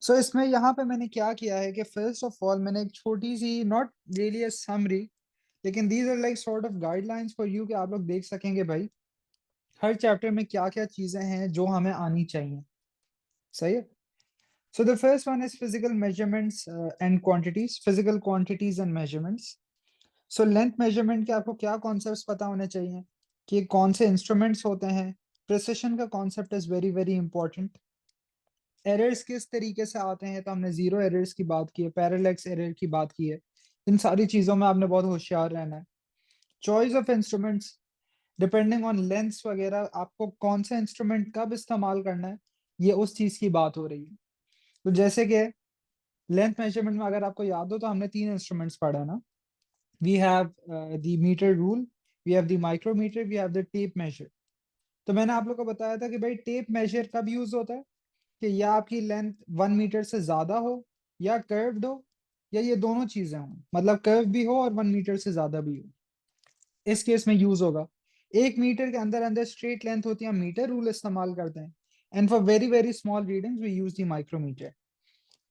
सो इसमें यहाँ पे मैंने क्या किया है कि फर्स्ट ऑफ ऑल मैंने एक छोटी सी नॉट रियली अ समरी, लेकिन these are like sort of guidelines for you कि आप लोग देख सकेंगे भाई हर चैप्टर में क्या क्या चीजें हैं जो हमें आनी चाहिए। सही है। So the first one is physical measurements and quantities, physical quantities and measurements. So length measurement के आपको क्या कॉन्सेप्ट्स पता होने चाहिए कि कौन से इंस्ट्रूमेंट्स होते हैं। प्रिसिशन का concept is very very important. Errors किस तरीके से आते हैं, तो हमने जीरो एरर्स की बात की है, पैरेलैक्स एरर की बात की है। इन सारी चीजों में आपने बहुत होशियार रहना है। Choice of instruments, depending on lens वगैरह आपको कौन सा इंस्ट्रूमेंट कब इस्तेमाल करना है, ये उस चीज की बात हो रही है। तो जैसे कि लेंथ मेजरमेंट में अगर आपको याद हो तो हमने तीन इंस्ट्रूमेंट्स पढ़ा ना। We have the metre rule, we have the micrometer, we have the tape measure. तो मैंने आप लोग को बताया था कि भाई टेप मेजर कब यूज होता है कि या आपकी लेंथ 1 मीटर से ज्यादा हो या कर्व्ड हो, या ये दोनों चीजें हों, मतलब कर्व भी हो और 1 मीटर से ज्यादा भी हो। इस केस में यूज होगा 1 मीटर के अंदर अंदर स्ट्रेट लेंथ होती है, हम मीटर रूल इस्तेमाल करते हैं। And for very very small readings we use the micrometer.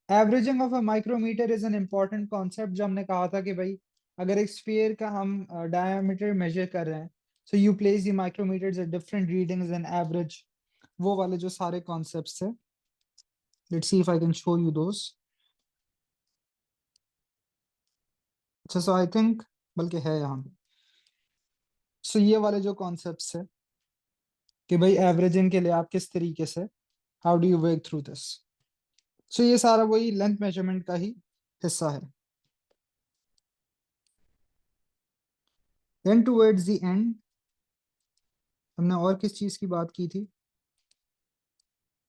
Averaging of a micrometer is an important concept, जो हमने कहा था कि भाई अगर एक स्फीयर का हम डायमीटर मेजर कर रहे हैं, so you place the micrometres at different readings and average, वो वाले जो सारे कॉन्सेप्ट्स थे। Let's see if I can show you दोस। अच्छा सो आई थिंक बल्कि है यहाँ पे। सो ये वाले जो कॉन्सेप्ट्स है कि भाई एवरेजिंग के लिए आप किस तरीके से, how do you work through this. So ये सारा वही लेंथ मेजरमेंट का ही हिस्सा है। देन टुवर्ड्स द एंड हमने और किस चीज की बात की थी।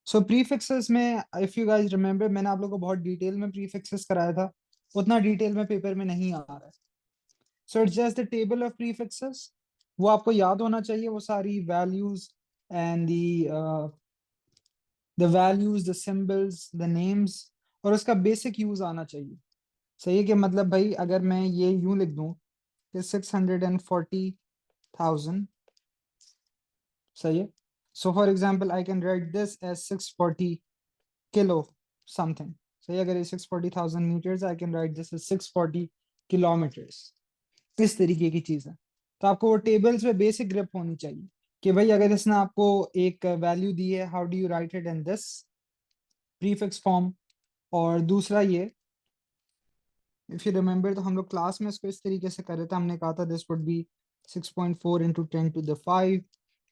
सो प्रीफिक्सेस में इफ यू गाइस रिमेंबर मैंने आप लोगों को बहुत डिटेल में प्रीफिक्सेस कराया था, उतना डिटेल में पेपर में नहीं आ रहा है। So it's just the table of prefixes, वो आपको याद होना चाहिए, वो सारी values and the values, the symbols, the names, और उसका बेसिक यूज आना चाहिए। सही है कि मतलब भाई अगर मैं ये यूं लिख दूं कि 640,000, सही है। So for example I can write this as 640 kilo something. सही है, अगर ये 640,000 metres, I can write this as 640 kilometres. इस तरीके की चीज है। तो आपको वो टेबल्स में बेसिक ग्रिप होनी चाहिए कि भाई अगर इसने आपको एक वैल्यू दी है, how do you right it in this prefix form. और दूसरा ये, इफ यू रिमेंबर तो हम लोग क्लास में इसको इस तरीके से कर रहे थे, हमने कहा था this would be 6.4 into 10 to the 5,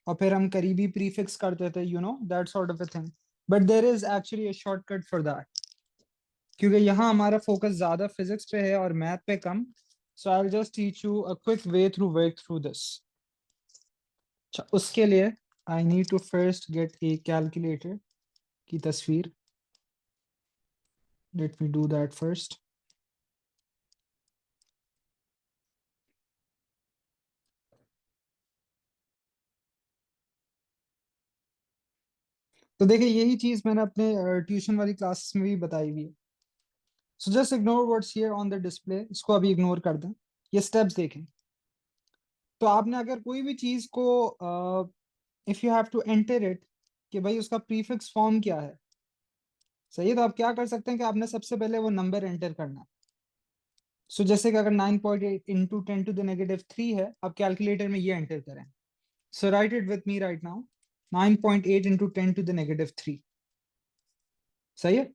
और फिर हम करीबी प्रीफिक्स करते थे, you know that sort of a thing. But there is actually a shortcut for that, क्योंकि यहाँ हमारा फोकस ज्यादा फिजिक्स पे है और मैथ पे कम। So I will just teach you a quick way through work through this. अच्छा, उसके लिए I need to first get a calculator की तस्वीर। Let me do that first. तो देखिए यही चीज मैंने अपने ट्यूशन वाली क्लासेस में भी बताई हुई है। So just ignore what's here on the display, इसको अभी इग्नोर कर दें। ये स्टेप्स देखें। तो आपने अगर कोई भी चीज को if you have to enter it कि भाई उसका प्रीफिक्स फॉर्म क्या है, सही है, तो आप क्या कर सकते हैं कि आपने सबसे पहले वो नंबर एंटर करना है। सो जैसे कि अगर 9.8 इंटू 10 टू द नेगेटिव 3 है, आप कैलकुलेटर में ये एंटर करें। So write it with me right now, 9.8 into 10 to the negative 3। सही है।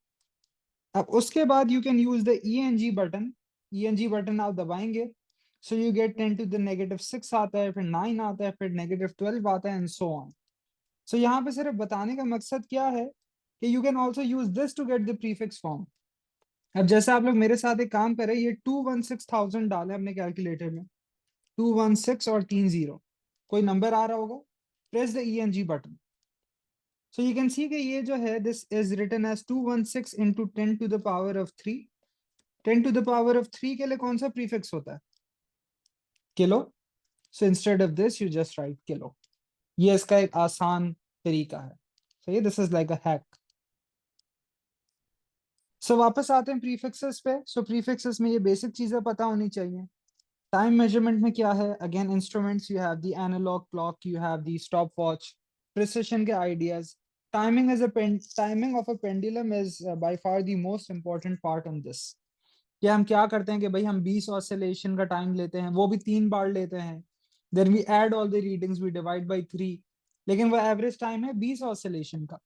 अब उसके बाद you can use the E N G button. E N G button आप दबाएंगे, so you get 10 to the negative 6 आता है, फिर 9 आता है, फिर -12 आता है, एंड सो ऑन। सो यहाँ पे सिर्फ बताने का मकसद क्या है कि you can also use this to get the prefix form. अब जैसे आप लोग मेरे साथ एक काम करें, ये 216,000 डाले अपने कैलकुलेटर में, 216 और 30, कोई नंबर आ रहा होगा, press the E N G button. So you can see कि ये जो है this is written as 216 into 10 to the power of 3। 10 to the power of 3 के लिए कौन सा प्रीफिक्स होता है, kilo. So instead of this you just write kilo. ये इसका एक आसान तरीका है। सही है, this is like a hack. So वापस आते हैं प्रीफिक्सेस पे। सो प्रीफिक्सेस में ये बेसिक चीजें पता होनी चाहिए। टाइम मेजरमेंट में क्या है, again instruments, you have the analogue clock, you have the stop watch, precision के ideas. timing of a pendulum is by far the most important part on this. कि हम क्या करते हैं कि भाई हम 20 ऑसिलेशन का टाइम लेते हैं, वो भी 3 बार लेते हैं, then we add all the readings, we divide by 3, लेकिन वो एवरेज टाइम है 20 ऑसिलेशन का,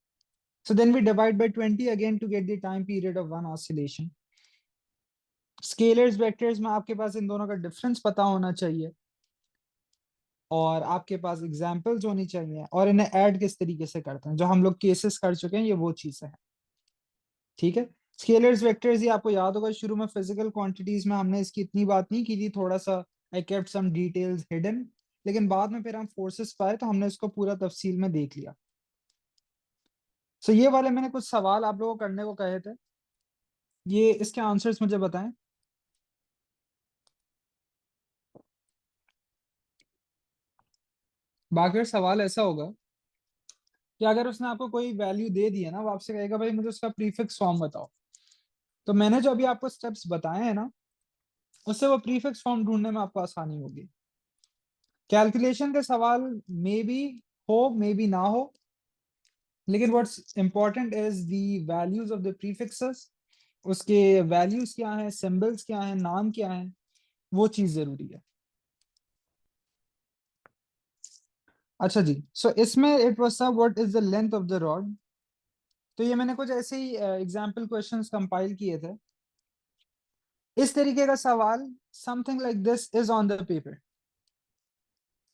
so then we divide by 20 again to get the time period of one oscillation. Scalars vectors में आपके पास इन दोनों का डिफरेंस पता होना चाहिए, और आपके पास एग्जाम्पल्स होनी चाहिए, और इन्हें ऐड किस तरीके से करते हैं, जो हम लोग केसेस कर चुके हैं, ये वो चीजें हैं. ठीक है. स्केलर्स वेक्टर्स, ये आपको याद होगा शुरू में फिजिकल क्वांटिटीज में हमने इसकी इतनी बात नहीं की थी, थोड़ा सा I kept some details hidden, लेकिन बाद में फिर हम फोर्सेस पाए तो हमने इसको पूरा तफसील में देख लिया. सो ये वाले मैंने कुछ सवाल आप लोगों को करने को कहे थे, ये इसके आंसर्स मुझे बताएं. बाकी सवाल ऐसा होगा कि अगर उसने आपको कोई वैल्यू दे दी है ना, वो आपसे कहेगा भाई मुझे उसका प्रीफिक्स फॉर्म बताओ, तो मैंने जो अभी आपको स्टेप्स बताए हैं ना, उससे वो प्रीफिक्स फॉर्म ढूंढने में आपको आसानी होगी. कैलकुलेशन के सवाल मे बी हो, मे बी ना हो, लेकिन what's important is the values of the prefixes, उसके वैल्यूज क्या हैं, सिंबल्स क्या हैं, नाम क्या हैं, वो चीज जरूरी है. अच्छा जी, सो इसमें इट वाज सब what is the length of the rod. तो ये मैंने कुछ ऐसे ही एग्जांपल क्वेश्चंस कंपाइल किए थे. इस तरीके का सवाल something like this is on the paper.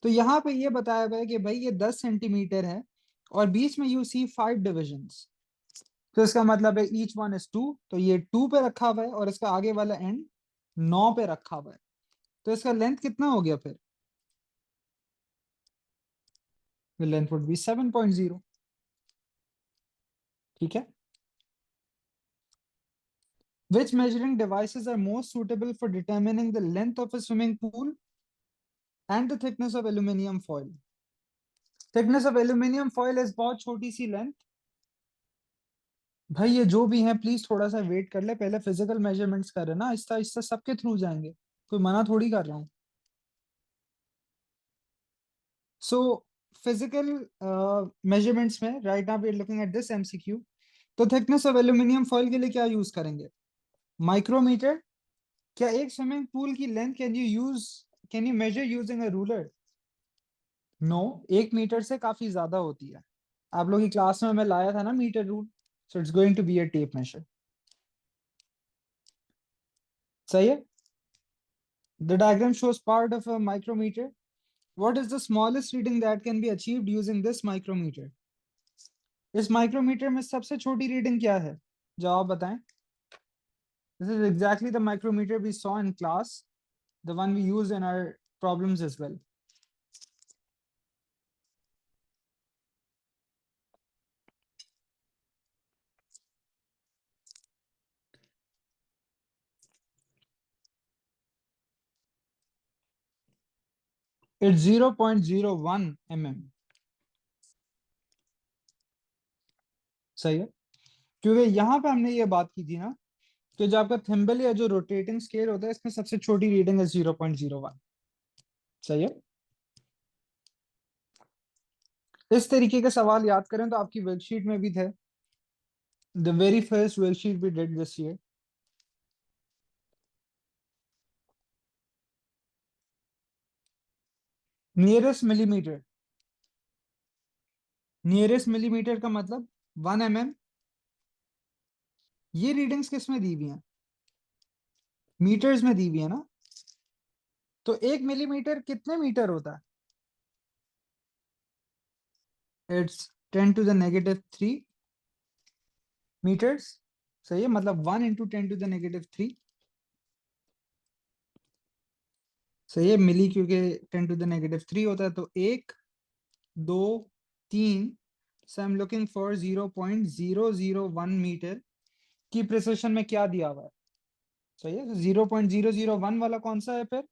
तो यहाँ पे ये बताया गया है कि भाई ये 10 सेंटीमीटर है, और बीच में यू सी 5 डिविजन्स, तो इसका मतलब है ईच वन इज 2, तो ये 2 पे रखा हुआ है, और इसका आगे वाला एंड 9 पे रखा हुआ है, तो इसका लेंथ कितना हो गया फिर? Length would be 7.0. ठीक है. Which measuring devices are most suitable for determining the length of a swimming pool and the thickness of aluminum foil? Thickness of aluminum foil is बहुत छोटी सी लेंथ. भाई ये जो भी है प्लीज थोड़ा सा वेट कर ले, पहले फिजिकल मेजरमेंट्स कर रहे ना, आहिस्ता आहिस्ता सबके थ्रू जाएंगे, कोई मना थोड़ी कर रहा हूँ. सो फिजिकल मेजरमेंट्स में right now we are looking at this MCQ. तो थिकनेस ऑफ एल्यूमिनियम फॉइल के लिए क्या यूज करेंगे? माइक्रोमीटर. क्या एक स्विमिंग पूल की length can you measure using a ruler? No. 1 metre से काफी ज्यादा होती है. आप लोग की क्लास में मैं लाया था ना metre rule, so it's going to be a tape measure. सही है. The diagram shows part of a micrometer. What is the smallest reading that can be achieved using this micrometer? इस माइक्रोमीटर में सबसे छोटी रीडिंग क्या है? जवाब बताएं. This is exactly the micrometer we saw in class, the one we use in our problems as well. It's 0.01 mm. सही है. क्योंकि यहाँ पे हमने ये बात की थी ना कि जो आपका थिम्बल या जो रोटेटिंग स्केल होता है, इसमें सबसे छोटी रीडिंग है 0.01. सही है. इस तरीके के सवाल याद करें तो आपकी वर्कशीट में भी थे, the very first worksheet we did this year. Nearest millimetre. Nearest millimetre का मतलब 1 mm. ये रीडिंग्स किस में दी हुई हैं? मीटर्स में दी हुई है ना. तो 1 मिलीमीटर कितने मीटर होता है? It's 10⁻³ metres. सही है. मतलब 1 × 10⁻³ सही है. मिली क्योंकि 10⁻³ होता है, तो 1, 2, 3. So I am looking for 0.001 metre की प्रिसिशन में क्या दिया हुआ है. सही है. 0.001 वाला कौन सा है फिर?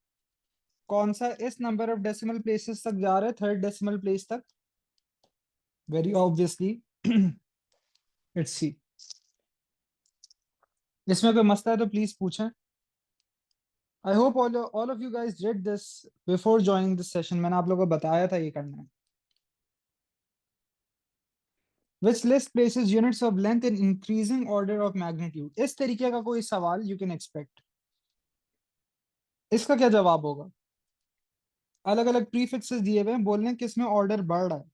कौन सा इस नंबर ऑफ डेसिमल प्लेसेस तक जा रहा है, थर्ड डेसिमल प्लेस तक? वेरी ऑब्वियसली इट्स सी. इसमें कोई मसला है तो प्लीज पूछें. I hope all of you guys did this before joining this session. मैंने आप लोगों को बताया था ये करना है. Which list places units of length in increasing order of magnitude? इस तरीके का कोई सवाल you can expect. इसका क्या जवाब होगा? अलग अलग प्रीफिक्सेस दिए हुए हैं, बोलने हैं किसमें ऑर्डर बढ़ रहा है.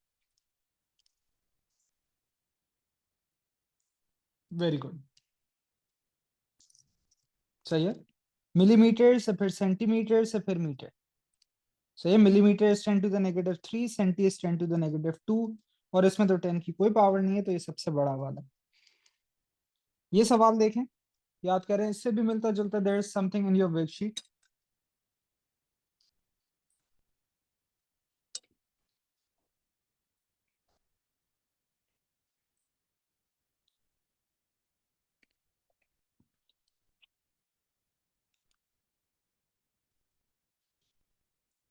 Very good. सही है. मिलीमीटर से फिर सेंटीमीटर से फिर मीटर. सही है. Millimetre is 10⁻³ centi is 10⁻². और इसमें तो 10 की कोई पावर नहीं है, तो ये सबसे बड़ा वाला. ये सवाल देखें, याद करें, इससे भी मिलता जुलता. There is something in your worksheet.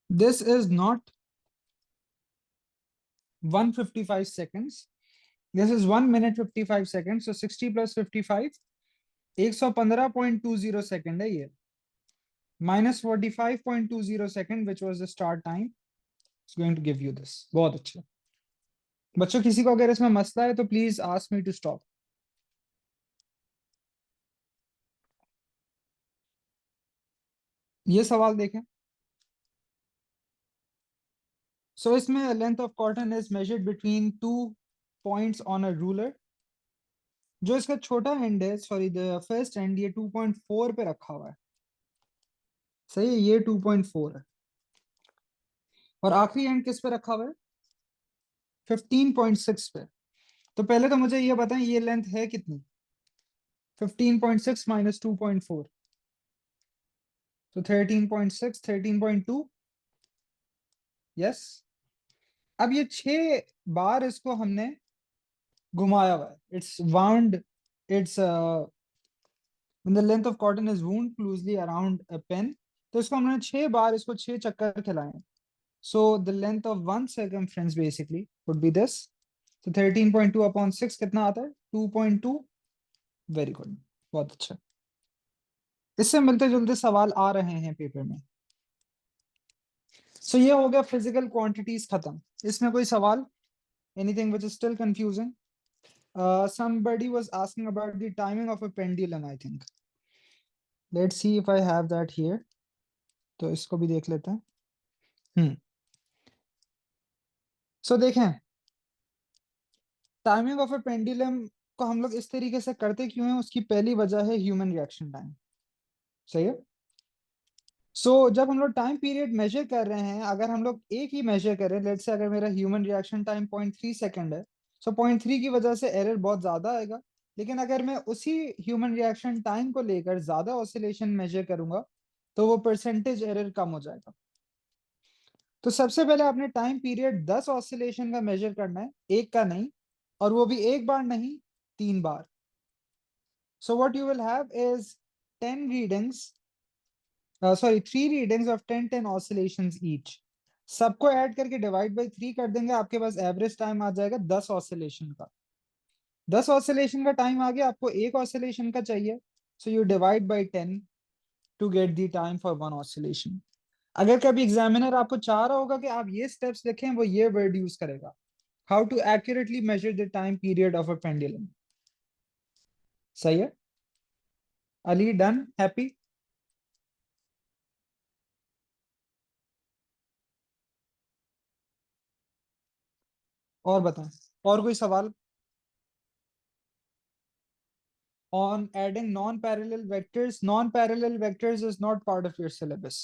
This is not 155 seconds. This is 1 minute 55 seconds. So 60 plus 55, 115.20 second है ये. Minus 45.20 second, which was the start time, is going to give you this. बहुत अच्छा. बच्चों, किसी को अगर इसमें मसला है तो please ask me to stop. ये सवाल देखें. सो इसमें length of cotton is measured between 2 points on a ruler. जो इसका छोटा एंड है, सॉरी द फर्स्ट एंड, ये 2.4 पे रखा हुआ है. सही है. ये 2.4 है. और आखिरी एंड किस पे रखा हुआ है? 15.6 पे. तो पहले तो मुझे ये बताएं, ये लेंथ है कितनी? 15.6 माइनस 2.4, तो 13.6, 13.2. यस. अब ये 6 बार इसको हमने घुमाया हुआ है. It's wound. It's when the length of cotton is wound closely around a pen. तो इसको हमने 6 बार, इसको 6 चक्कर खिलाए. So the length of one circumference basically would be this. So 13.2 upon 6 कितना आता है? 2.2. Very good. बहुत अच्छा. इससे मिलते जुलते सवाल आ रहे हैं पेपर में. सो ये हो गया फिजिकल क्वांटिटीज खत्म. इसमें कोई सवाल? Anything which is still confusing? somebody was asking about the timing of a pendulum, I think. Let's see if I have that here. तो इसको भी देख लेते हैं. सो देखें, टाइमिंग ऑफ अ पेंडुलम को हम लोग इस तरीके से करते क्यों हैं? उसकी पहली वजह है ह्यूमन रिएक्शन टाइम. सही है. जब हम लोग टाइम पीरियड मेजर कर रहे हैं, अगर हम लोग एक ही मेजर करें, लेट्स से अगर मेरा ह्यूमन रिएक्शन टाइम 0.3 सेकंड है, 0.3 की वजह से एरर बहुत ज्यादा आएगा. लेकिन अगर मैं उसी ह्यूमन रिएक्शन टाइम को लेकर ज्यादा ऑसिलेशन मेजर करूंगा, तो वो परसेंटेज एरर कम हो जाएगा. तो सबसे पहले आपने टाइम पीरियड 10 ऑसिलेशन का मेजर करना है, एक का नहीं. और वो भी एक बार नहीं, 3 बार. So what you will have is 10 readings, sorry 3 readings of 10 oscillations each. सबको ऐड करके डिवाइड बाई 3 कर देंगे, आपके पास एवरेज टाइम आ जाएगा 10 ऑसिलेशन का. 10 ऑसिलेशन का टाइम आ गया, आपको एक ऑसिलेशन का चाहिए. So you divide by 10 to get the time for one oscillation. अगर कभी एग्जामिनर आपको चाह रहा होगा कि आप ये स्टेप्स लिखें, वो ये वर्ड यूज करेगा, how to accurately measure the time period of a pendulum. सही है. Well done, happy? और बताएं, और कोई सवाल? On adding non-parallel vectors. Non-parallel vectors is not part of your syllabus.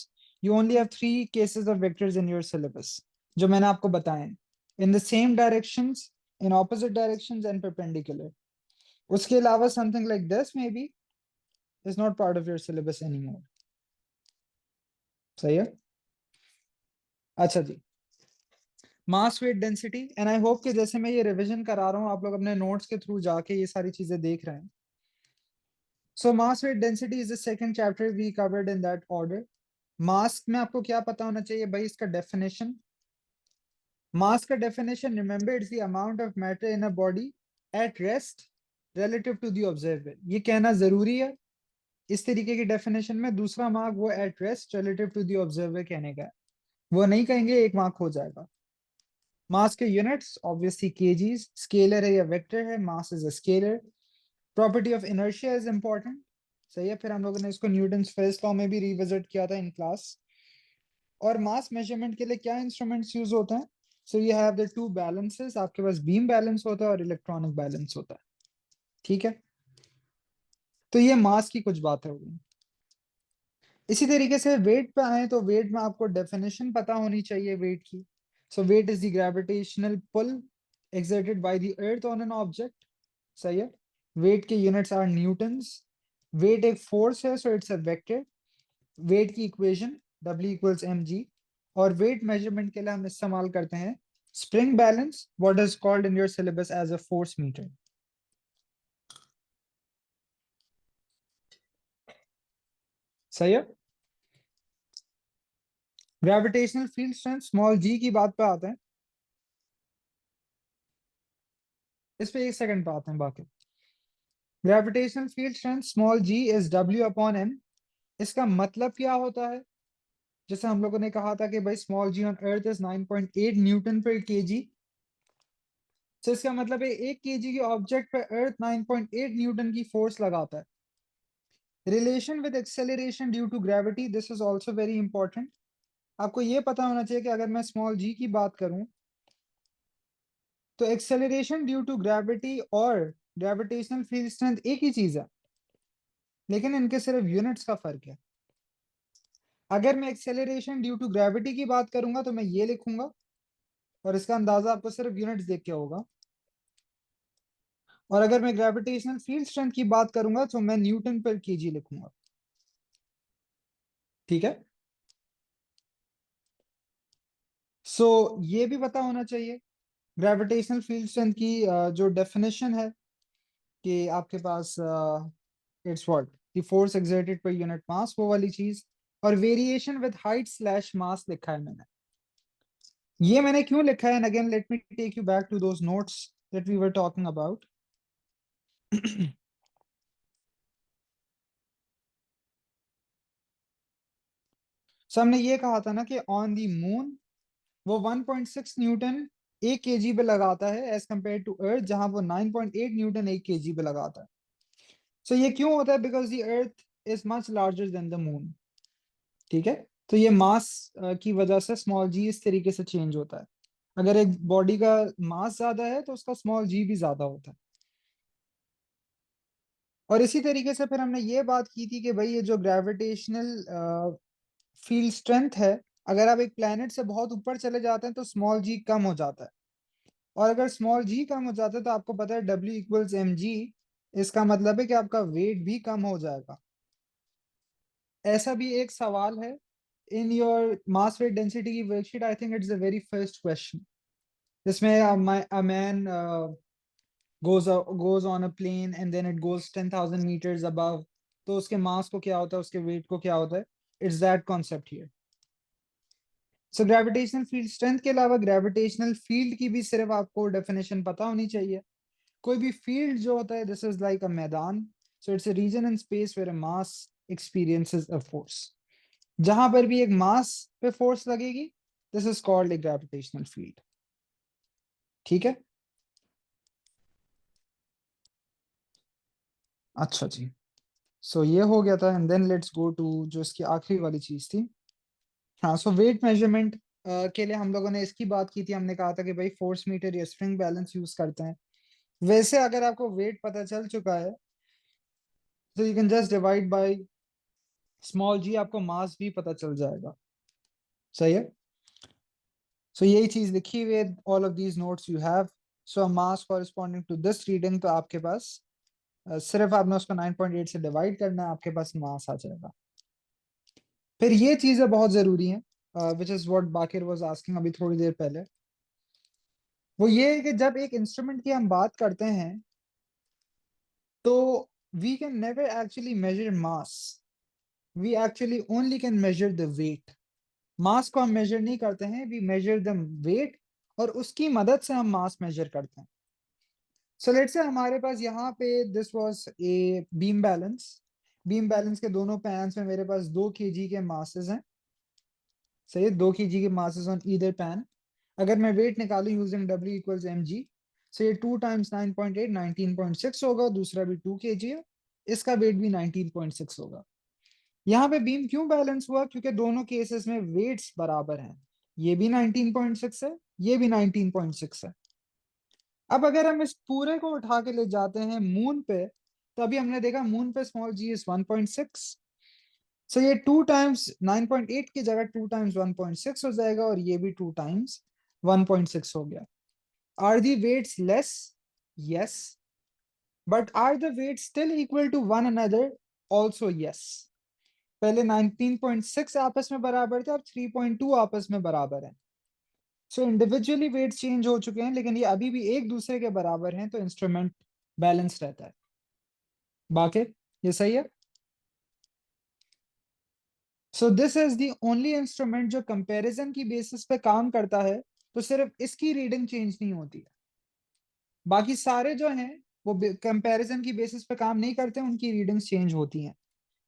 You only have 3 cases of vectors in your syllabus, जो मैंने आपको बताए हैं. In the same directions, in opposite directions and perpendicular. उसके अलावा something like this maybe is not part of your syllabus anymore. सही है. अच्छा जी. Mass weight density, and I hope कि जैसे मैं ये रिवीजन करा रहा हूँ, आप लोग अपने नोट्स के थ्रू जाके ये सारी चीजें देख रहे हैं. So mass weight density is the second chapter we covered in that order. मास में आपको क्या पता होना चाहिए भाई? इसका डेफिनेशन. मास का definition, remember, it's the amount of matter in a body at rest relative to the observer. ये कहना जरूरी है इस तरीके की डेफिनेशन में. दूसरा मार्क वो at rest relative to the observer कहने का है. वो नहीं कहेंगे, एक मार्क हो जाएगा. मास के यूनिट्स ऑब्वियसली केजीज, स्केलर है या वेक्टर है, मास is a scalar. Property of inertia is important, सही है। फिर हम लोगों ने इसको न्यूटन्स फर्स्ट लॉ में भी रिविजिट किया था इन क्लास। और मास मेजरमेंट के लिए क्या इंस्ट्रूमेंट्स यूज होते हैं? So you have the two balances, आपके पास बीम बैलेंस होता है और इलेक्ट्रॉनिक बैलेंस होता है, ठीक है। तो ये मास की कुछ बातें हो गई। इसी तरीके से वेट पे आए तो वेट में आपको डेफिनेशन पता होनी चाहिए वेट की। So weight is the gravitational pull exerted by the earth on an object, सही है। वेट के यूनिट्स आर न्यूटन्स। वेट एक फोर्स है, so it's a vector. Weight की इक्वेशन W इक्वल्स mg। और वेट मेजरमेंट के लिए हम इस्तेमाल करते हैं spring balance, what is called in your syllabus as a force meter, सही है। Gravitational field strength small g की बात पे आते हैं। इस पे एक सेकंड पे आते हैं बाकी। Gravitational field strength small g is W upon m। इसका मतलब क्या होता है? जैसे हम लोगों ने कहा था कि भाई small g on earth is 9.8 Newton पर केजी। तो इसका मतलब है 1 केजी के ऑब्जेक्ट पे अर्थ 9.8 न्यूटन की फोर्स लगाता है। Relation with acceleration due to gravity, this is also very important. आपको ये पता होना चाहिए कि अगर मैं स्मॉल g की बात करूं तो एक्सेलरेशन ड्यू टू ग्रेविटी और ग्रेविटेशनल फील्ड स्ट्रेंथ एक ही चीज है, लेकिन इनके सिर्फ यूनिट्स का फर्क है। अगर मैं एक्सेलरेशन ड्यू टू ग्रेविटी की बात करूंगा तो मैं ये लिखूंगा, और इसका अंदाजा आपको सिर्फ यूनिट्स देख के होगा। और अगर मैं ग्रेविटेशनल फील्ड स्ट्रेंथ की बात करूंगा तो मैं न्यूटन पर केजी लिखूंगा, ठीक है। सो ये भी पता होना चाहिए ग्रेविटेशनल फील्ड स्ट्रेंथ की जो डेफिनेशन है कि आपके पास it's what the force exerted per unit mass, वो वाली चीज। और variation with height slash mass लिखा है मैंने। ये मैंने क्यों लिखा है, and again let me take you back to those notes that we were talking about. So हमने ये कहा था ना कि ऑन दी मून वो 1.6 न्यूटन 1 केजी पे लगाता है एज कंपेयर टू अर्थ, जहां वो 9.8 न्यूटन 1 केजी पे लगाता है। सो ये क्यों होता है? Because the earth is much larger than the moon, ठीक है। तो ये मास की वजह से स्मॉल जी इस तरीके से चेंज होता है। अगर एक बॉडी का मास ज्यादा है तो उसका स्मॉल जी भी ज्यादा होता है। और इसी तरीके से फिर हमने ये बात की थी कि भाई ये जो ग्रेविटेशनल फील्ड स्ट्रेंथ है, अगर आप एक प्लेनेट से बहुत ऊपर चले जाते हैं तो स्मॉल जी कम हो जाता है। और अगर स्मॉल जी कम हो जाता है तो आपको पता है W इक्वल्स mg। इसका मतलब है कि आपका वेट भी कम हो जाएगा। ऐसा भी एक सवाल है in your mass weight density की worksheet, I think it's the very first question, जिसमें a man goes on a plane and then it goes 10,000 meters above। तो उसके मास को क्या होता है, उसके वेट को क्या होता है? It's that concept here. So gravitational field strength के अलावा ग्रेविटेशनल फील्ड की भी सिर्फ आपको डेफिनेशन पता होनी चाहिए। कोई भी फील्ड जो होता है, दिस इज लाइक अ मैदान। So it's a region in space where a mass experiences a force. जहां पर भी एक मास पे फोर्स लगेगी, this is called a gravitational field, ठीक है। अच्छा जी। सो ये हो गया था, and then let's go to जो इसकी आखिरी वाली चीज थी। हाँ, सो वेट मेजरमेंट के लिए हम लोगों ने इसकी बात की थी। हमने कहा था कि भाई फोर्स मीटर या स्प्रिंग बैलेंस यूज करते हैं। वैसे अगर आपको वेट पता चल चुका है तो you can just divide by small g, आपको मास भी पता चल जाएगा, सही है। सो यही चीज लिखी हुई है, all of these notes you have. So mass corresponding to this reading, तो आपके पास सिर्फ आपने उसको 9.8 से डिवाइड करना है, आपके पास मास आ जाएगा। फिर ये चीजें बहुत जरूरी हैं, which is what Baqir was asking अभी थोड़ी देर पहले। वो ये है कि जब एक इंस्ट्रूमेंट की हम बात करते हैं तो we can never actually measure mass, we actually only can measure the weight. Mass को हम मेजर नहीं करते हैं, वी मेजर द वेट, और उसकी मदद से हम मास मेजर करते हैं। सो लेट्स से हमारे पास यहाँ पे this was a beam balance. Beam balance के दोनों पैन्स में मेरे पास 2 केजी के मासेस हैं, सही है, 2 केजी के मासेस ऑन ईदर पैन। अगर मैं वेट निकालूं using W equals mg, so ये 2 टाइम्स 9.8 19.6 होगा, दूसरा भी 2 kg है, इसका वेट भी 19.6 होगा। यहाँ पे बीम क्यों बैलेंस हुआ? क्योंकि दोनों केसेस में वेट्स बराबर हैं। ये भी 19.6 है, ये भी 19.6 है। अब अगर हम इस पूरे को उठा के ले जाते हैं मून पे, तो अभी हमने देखा मून पे स्मॉल जी इज 1.6, सो ये 2 टाइम्स 9.8 की जगह 2 टाइम्स 1.6 हो जाएगा, और ये भी 2 टाइम्स 1.6 हो गया। Are the weights less? Yes. But are the weights still equal to one another? Also yes. पहले 19.6 आपस में बराबर थे, अब 3.2 आपस में बराबर है। सो इंडिविजुअली वेट्स चेंज हो चुके हैं, लेकिन ये अभी भी एक दूसरे के बराबर हैं, तो इंस्ट्रूमेंट बैलेंस रहता है। बाकी ये सही है। So this is the only instrument जो कंपैरिजन की बेसिस पे काम करता है, तो सिर्फ इसकी रीडिंग चेंज नहीं होती है। बाकी सारे जो हैं वो कंपैरिजन की बेसिस पे काम नहीं करते, उनकी रीडिंग्स चेंज होती हैं।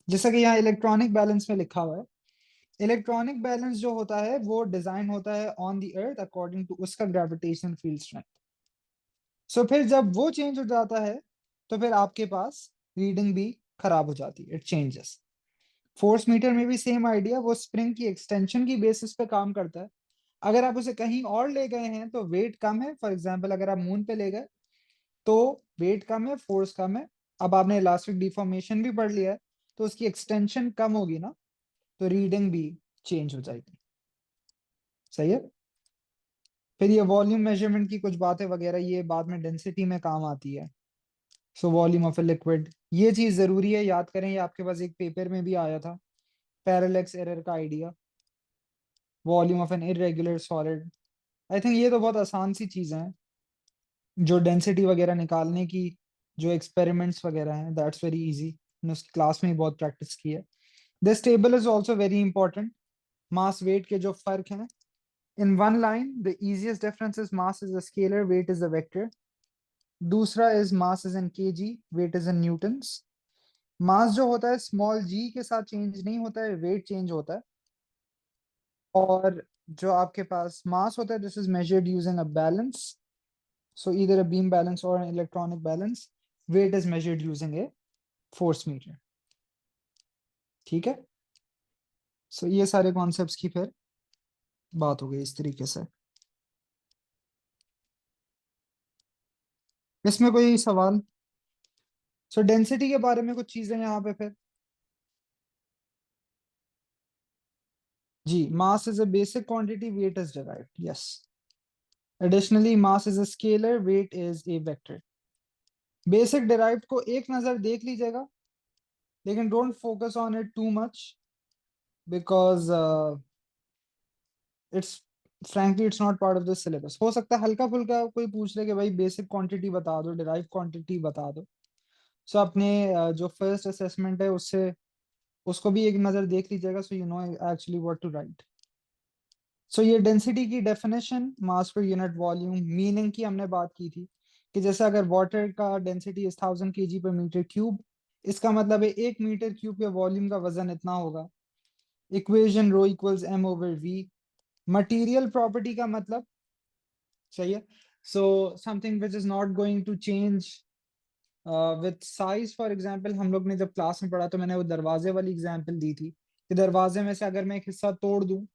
जैसा कि यहाँ इलेक्ट्रॉनिक बैलेंस में लिखा हुआ है, इलेक्ट्रॉनिक बैलेंस जो होता है वो डिजाइन होता है on the earth according to उसका ग्रेविटेशनल फील्ड स्ट्रेंथ। सो फिर जब वो चेंज हो जाता है, तो फिर आपके पास रीडिंग भी खराब हो जाती है, इट चेंजेस। फोर्स मीटर में भी सेम आइडिया, वो स्प्रिंग की एक्सटेंशन की बेसिस पे काम करता है। अगर आप उसे कहीं और ले गए हैं तो वेट कम है, फॉर एग्जाम्पल अगर आप मून पे ले गए तो वेट कम है, फोर्स कम है। अब आपने इलास्टिक डिफॉर्मेशन भी पढ़ लिया है, तो उसकी एक्सटेंशन कम होगी ना, तो रीडिंग भी चेंज हो जाएगी। सही है। फिर ये वॉल्यूम मेजरमेंट की कुछ बातें वगैरह ये बाद में डेंसिटी में काम आती है। So volume of a liquid, ये चीज जरूरी है, याद करें, ये आपके पास एक पेपर में भी आया था, पैरेलैक्स एरर का idea. Volume of an irregular solid, I think ये तो बहुत आसान सी चीजें हैं, जो डेंसिटी वगैरह निकालने की जो एक्सपेरिमेंट्स वगैरह हैं, दैट्स वेरी इजी, मैंने उस क्लास में ही बहुत प्रैक्टिस की है। This table is also very important. Mass weight के जो फर्क हैं, in one line the easiest difference is mass is a scalar, weight is a vector. दूसरा is mass is in kg, weight is in newtons. Mass जो होता है small जी के साथ चेंज नहीं होता है, वेट चेंज होता है। और जो आपके पास मास होता है, this is measured using a balance, so either a beam balance और an electronic balance. Weight is measured using a force meter. ठीक है। सो ये सारे कॉन्सेप्ट्स की फिर बात हो गई इस तरीके से। इसमें कोई सवाल? सो डेंसिटी के बारे में कुछ चीजें यहाँ पे फिर। जी, mass is a basic quantity, weight is derived, yes. Additionally mass is a scalar, weight is a vector. Basic derived को एक नजर देख लीजिएगा, लेकिन don't focus on it too much, because it's frankly it's not part of the syllabus. हो सकता है हल्का फुल्का कोई पूछ ले कि भाई बेसिक क्वांटिटी बता दो, डिराइव क्वांटिटी बता दो। सो अपने जो फर्स्ट असेसमेंट है उससे उसको भी एक नजर देख लीजिएगा, so you know actually what to write. So ये डेंसिटी की डेफिनेशन, मास पर यूनिट वॉल्यूम, मीनिंग की हमने बात की थी, कि जैसे अगर वाटर का डेंसिटी इज 1000 kg पर मीटर क्यूब, इसका मतलब है 1 मीटर क्यूब के वॉल्यूम का वजन इतना होगा। Equation rho equals M over v. Material property का मतलब, सही है, so something which is not going to change with size. For example हम लोग ने जब क्लास में पढ़ा तो मैंने वो दरवाजे वाली एग्जाम्पल दी थी, कि दरवाजे में से अगर मैं एक हिस्सा तोड़ दूं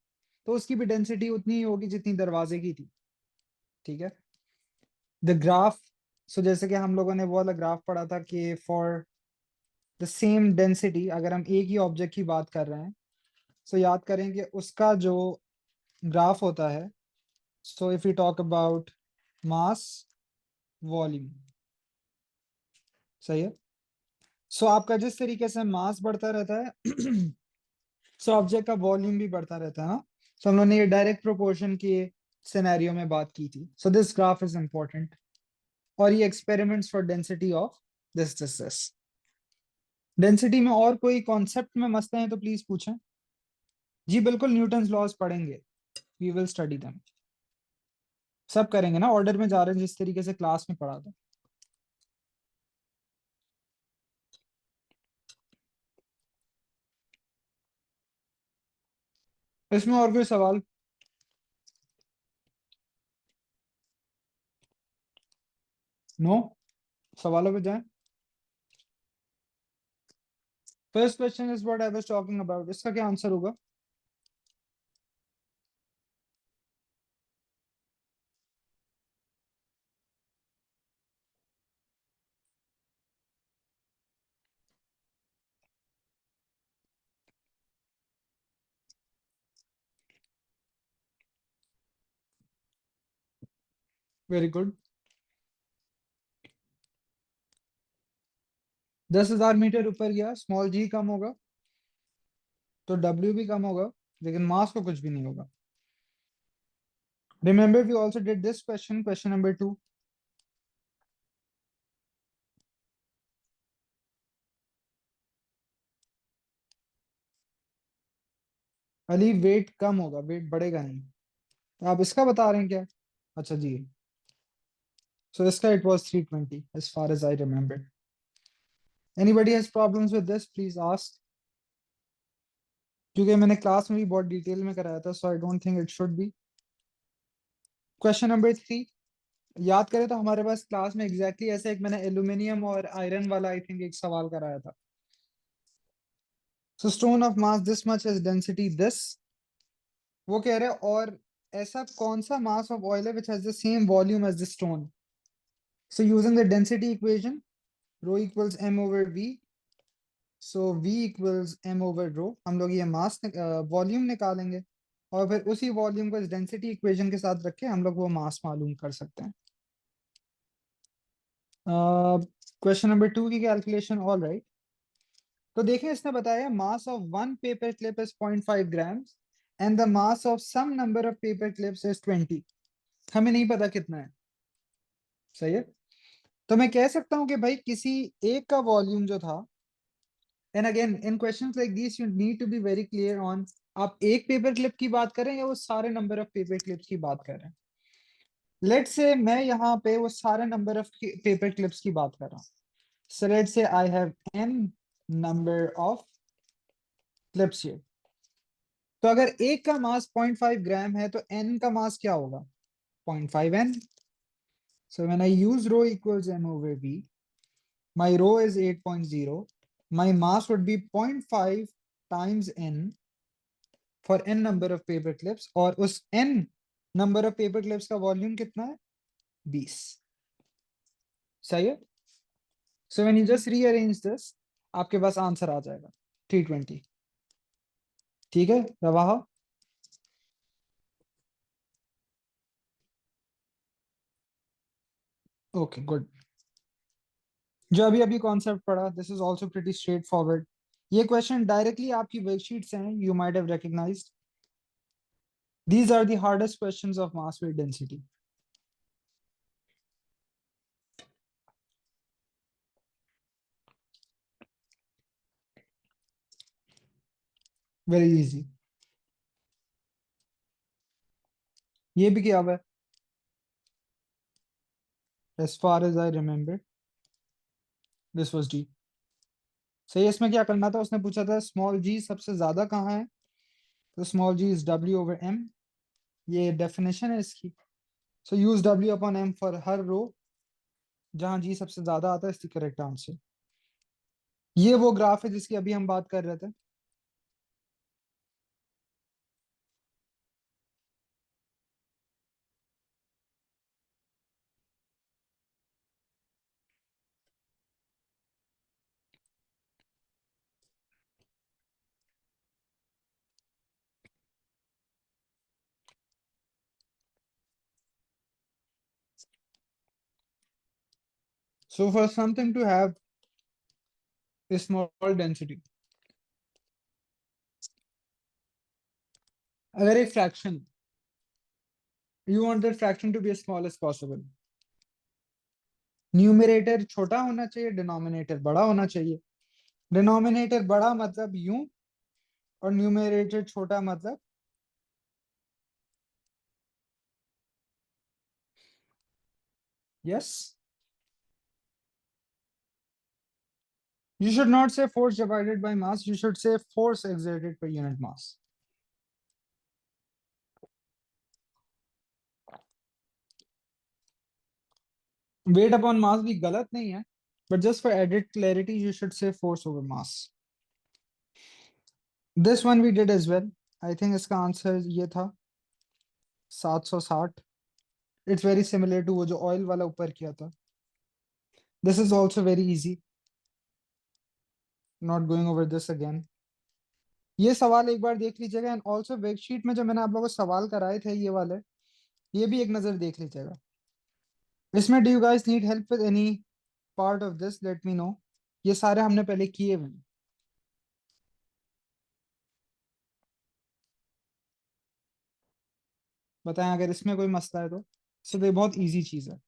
तो उसकी भी डेंसिटी उतनी ही होगी जितनी दरवाजे की थी। ठीक है। द ग्राफ, सो जैसे कि हम लोगों ने वो वाला ग्राफ पढ़ा था कि फॉर द सेम डेंसिटी, अगर हम एक ही ऑब्जेक्ट की बात कर रहे हैं, सो याद करें कि उसका जो ग्राफ होता है, so if you talk about mass volume, सही है। सो आपका जिस तरीके से मास बढ़ता रहता है सो ऑब्जेक्ट का वॉल्यूम भी बढ़ता रहता है ना। सो हम लोगों ने ये डायरेक्ट प्रोपोर्शन के सिनेरियो में बात की थी। So this graph is important, और ये experiments for density of this. Density में और कोई कॉन्सेप्ट में मसले हैं तो प्लीज पूछें। जी बिल्कुल, न्यूटन्स लॉज पढ़ेंगे, वी विल स्टडी देम। सब करेंगे ना, ऑर्डर में जा रहे हैं जिस तरीके से क्लास में पढ़ा था। इसमें और कोई सवाल? नो, सवालों पे जाएं। First question is what I was talking about, इसका क्या आंसर होगा? Very good. 10,000 मीटर ऊपर गया, स्मॉल जी कम होगा तो डब्ल्यू भी कम होगा, लेकिन मास को कुछ भी नहीं होगा। Remember we also did this question, question number 2। अली वेट कम होगा, वेट बढ़ेगा नहीं। तो आप इसका बता रहे हैं क्या? अच्छा जी। सो इसका it was 320 as far as I remember. Anybody has problems with this, please ask. क्योंकि मैंने क्लास में भी बहुत डिटेल में कराया था, so I don't think it should be. Question number 3, याद करें तो हमारे पास क्लास में एग्जैक्टली ऐसे एक मैंने एल्यूमिनियम और आयरन वाला आई थिंक एक सवाल कराया था। सो stone of mass this much is density this, वो कह रहे हैं और ऐसा कौन सा मास ऑफ ऑयल है which has the same volume as the stone. So using the density equation, rho equals M over V, so v equals m over rho, हम लोग ये मास वॉल्यूम निकालेंगे और फिर उसी वॉल्यूम को इस डेंसिटी इक्वेशन के साथ रख के हम लोग वो मास मालूम कर सकते हैं। क्वेश्चन नंबर 2 की कैलकुलेशन, ऑल राइट। तो देखें, इसने बताया mass of one paper clip is 0.5 grams and the mass of some number of paper clips is 20। हमें नहीं पता कितना है, सही है। तो मैं कह सकता हूं कि भाई किसी एक का वॉल्यूम जो था, and again in questions like this you need to be very clear on, आप एक पेपर क्लिप की बात करें या वो सारे नंबर ऑफ पेपर क्लिप्स की बात कर रहे हैं। लेट्स से मैं यहाँ पे वो सारे नंबर ऑफ पेपर क्लिप्स की बात कर रहा हूँ। So let's say I have n number of clips here. तो अगर एक का मास 0.5 ग्राम है तो n का मास क्या होगा? 0.5n। So when I use rho equals m over v, my rho is 8.0, my mass would be 0.5 times n for n number of paper clips, और उस n number of paper clips का volume कितना है? 20। सही है। So when you just rearrange this, आपके पास answer आ जाएगा 320। ठीक है रवाहा। Okay good. जो अभी अभी कॉन्सेप्ट पढ़ा, this is also pretty straightforward. ये क्वेश्चन डायरेक्टली आपकी वर्कशीट से हैं, you might have recognised. These are the hardest questions of mass weight density. Very easy. ये भी किया हुआ है as far as I remember, this was D। सही है। इसमें क्या करना था, उसने पूछा था स्मॉल जी सबसे ज्यादा कहाँ है, तो small g is W over M, ये डेफिनेशन है इसकी। So use W upon M for हर रो जहां जी सबसे ज्यादा आता है, इसकी करेक्ट आंसर। ये वो ग्राफ है जिसकी अभी हम बात कर रहे थे। So for something to have small density, अगर एक fraction, you want that fraction to be as small as possible, numerator छोटा होना चाहिए, डिनोमिनेटर बड़ा होना चाहिए। डिनोमिनेटर बड़ा मतलब यूं, और न्यूमरेटर छोटा मतलब, yes. You should not say force divided by mass, you should say force exerted per unit mass. Weight upon mass भी गलत नहीं है, but just for added clarity you should say force over mass. This one we did as well. I think इसका answer ये था 760। It's very similar to वो जो oil वाला ऊपर किया था। This is also very easy, not going over this again. ये सवाल एक बार देख लीजिएगा, एंड ऑल्सो वर्कशीट में जो मैंने आप लोगों को सवाल कराए थे ये वाले, ये भी एक नजर देख लीजिएगा। इसमें do you guys need help with any part of this, let me know. ये सारे हमने पहले किए हुए हैं। बताएं अगर इसमें कोई मसला है तो। सो ये बहुत इजी चीज है।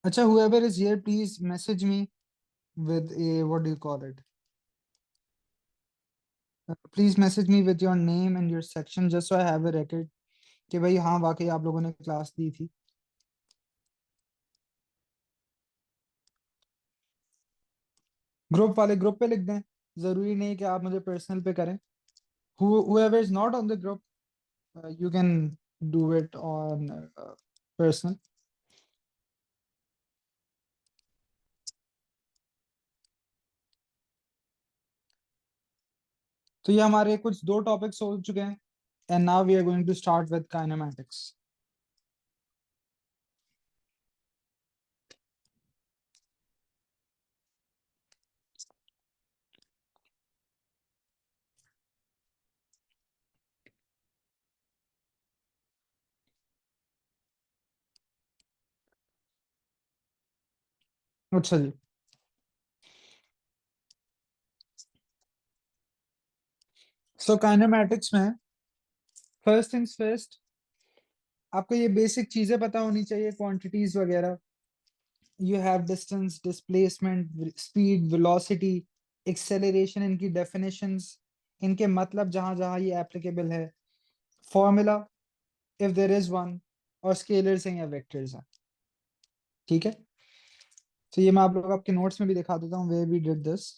अच्छा, whoever is here please message me with a, what do you call it, please message me with your name and your section just so I have a record कि भाई हाँ वाकई आप लोगों ने क्लास दी थी। ग्रुप वाले ग्रुप पे लिख दें, जरूरी नहीं कि आप मुझे पर्सनल पे करें। whoever is not on the group, you can do it on personal। तो ये हमारे कुछ दो टॉपिक्स हो चुके हैं, and now we are going to start with kinematics. अच्छा जी। सो काइनेमैटिक्स में फर्स्ट थिंग्स फर्स्ट, आपको ये बेसिक चीजें पता होनी चाहिए, क्वांटिटीज वगैरह। You have distance, displacement, speed, velocity, acceleration, इनकी डेफिनेशंस, इनके मतलब जहां जहां ये एप्लीकेबल है, formula if there is one, और स्केलर्स हैं या वेक्टर्स हैं। ठीक है। तो ये मैं आप लोग आपके नोट्स में भी दिखा देता हूँ, वेयर वी डिड दिस।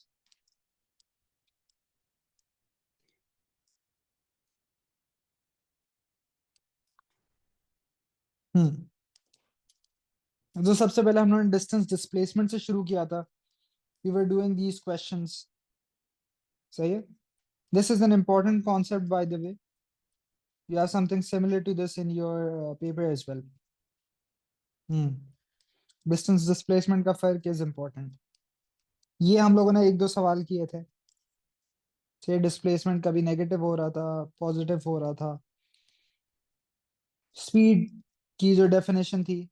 हम्म। तो सबसे पहले हम लोगों ने डिस्टेंस डिस्प्लेसमेंट से शुरू किया था। We were doing these questions. सही है। This is an important concept by the way. You have something similar to this in your paper as well. Hmm. Distance displacement का फर्क इज इम्पोर्टेंट। ये हम लोगों ने एक दो सवाल किए थे। से डिस्प्लेसमेंट कभी नेगेटिव हो रहा था, पॉजिटिव हो रहा था। स्पीड की जो डेफिनेशन थी,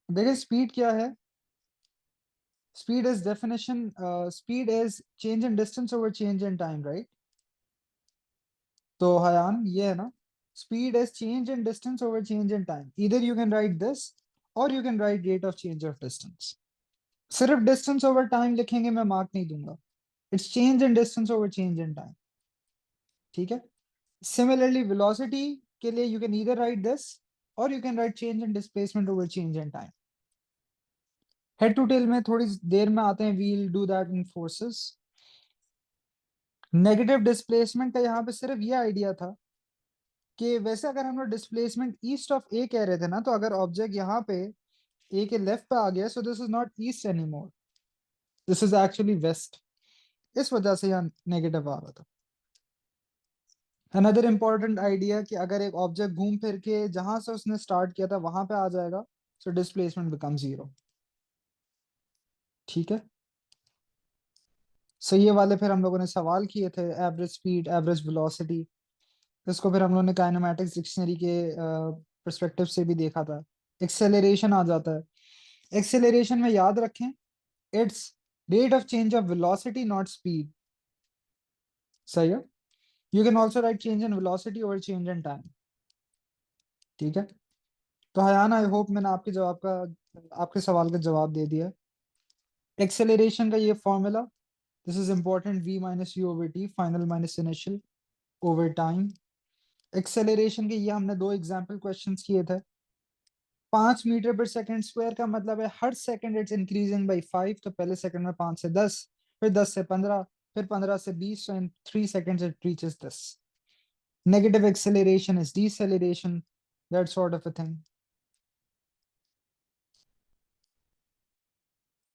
देखिए स्पीड क्या है। Speed is definition, speed is change in distance over change in time, right. तो हयान ये है ना, speed is change in distance over change in time. इधर यू कैन राइट दिस और you can right rate of change of distance. सिर्फ distance over time लिखेंगे मैं mark नहीं दूंगा। It's change in distance over change in time. ठीक है। Similarly velocity के लिए you can either write this और you can write change in displacement over change in time. Head to tail में थोड़ी देर में आते हैं, we'll do that in forces. Negative displacement का यहाँ पे सिर्फ ये आइडिया था कि वैसे अगर हम लोग डिस्प्लेसमेंट ईस्ट ऑफ ए कह रहे थे ना, तो अगर ऑब्जेक्ट यहाँ पे ए के लेफ्ट पे आ गया, so this is not east anymore, this is actually west. इस वजह से यहाँ नेगेटिव आ रहा था। अनदर इंपॉर्टेंट आइडिया कि अगर एक ऑब्जेक्ट घूम फिर के जहां से उसने स्टार्ट किया था वहां पे आ जाएगा, सो डिस्प्लेसमेंट बिकम जीरो। ठीक है। सो ये वाले फिर हम लोगों ने सवाल किए थे, एवरेज स्पीड, एवरेज वेलोसिटी। इसको फिर हम लोगों ने काइनेमैटिक्स डिक्शनरी के पर्सपेक्टिव से भी देखा था। एक्सेलरेशन आ जाता है। एक्सेलरेशन में याद रखें, it's rate of change of velocity not speed. सही है। You can also right change in velocity और चेंज इन टाइम। ठीक है। तो हयान आई होप मैंने आपके सवाल का जवाब दे दिया। एक्सेलरेशन का ये formula, this is important, v minus you over T, final minus initial over time. Acceleration के ये हमने 2 एग्जाम्पल क्वेश्चंस किए थे। 5 मीटर पर सेकंड स्क्वायर का मतलब है हर सेकंड इट्स इंक्रीजिंग बाई 5, तो पहले सेकंड में 5 से 10, फिर 10 से 15, फिर 15 से 20, so in 3 seconds it reaches this. Negative acceleration is deceleration, that sort of a thing.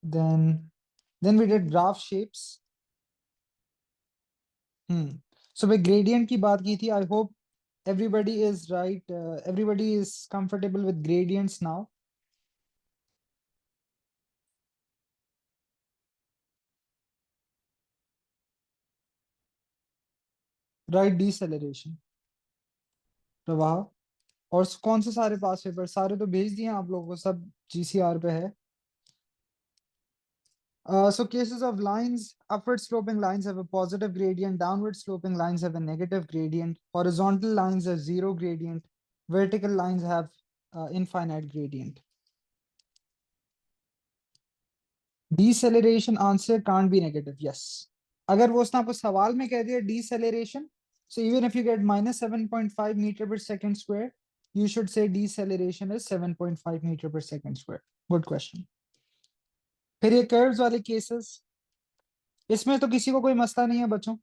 Then we did graph shapes. So भाई gradient की बात की थी. I hope everybody is right. Everybody is comfortable with gradients now. Right, deceleration. प्रवाह. और कौन से सारे पास पेपर? सारे तो भेज दिए आप लोगों को, सब GCR पे है. So cases of lines, upward sloping lines have a positive gradient, downward sloping lines have a negative gradient, horizontal lines have zero gradient, vertical lines have infinite gradient. Deceleration answer can't be negative, yes. अगर वो उसने आपको सवाल में कह दिया deceleration, so even if you get minus 7.5 meter per second square, you should say deceleration is 7.5 meter per second square. Good question. फिर ये कर्व्स वाले केसेस, इसमें तो किसी को कोई मसला नहीं है बच्चों.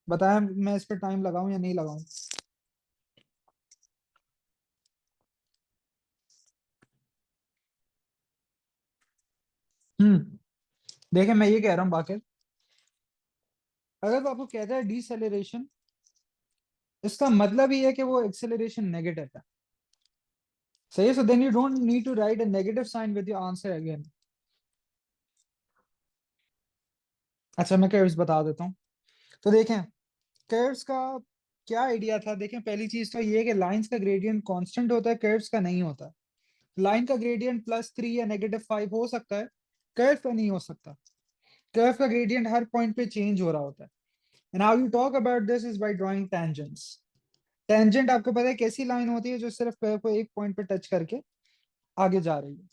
बताया मैं इस पे टाइम लगाऊं या नहीं लगाऊं? देखिए मैं ये कह रहा हूँ बाकी, अगर वो आपको कहता है डिसेलेरेशन, इसका मतलब ही है कि वो एक्सेलरेशन नेगेटिव है. सही है. So then you don't need to write a negative sign with your answer again. अच्छा मैं कर्व्स बता देता हूँ. तो देखें कर्व्स का क्या आइडिया था. देखें पहली चीज तो ये है कि लाइंस का ग्रेडियंट कांस्टेंट होता है, कर्व्स का नहीं होता. लाइन का ग्रेडियंट +3 या -5 हो सकता है, कर्व का नहीं हो सकता. कर्व का ग्रेडियंट हर पॉइंट पे चेंज हो रहा होता है. And how you talk about this is by drawing tangents. Tangent आपको पता है कैसी लाइन होती है जो सिर्फ कर्व को एक पॉइंट पे टच करके आगे जा रही है.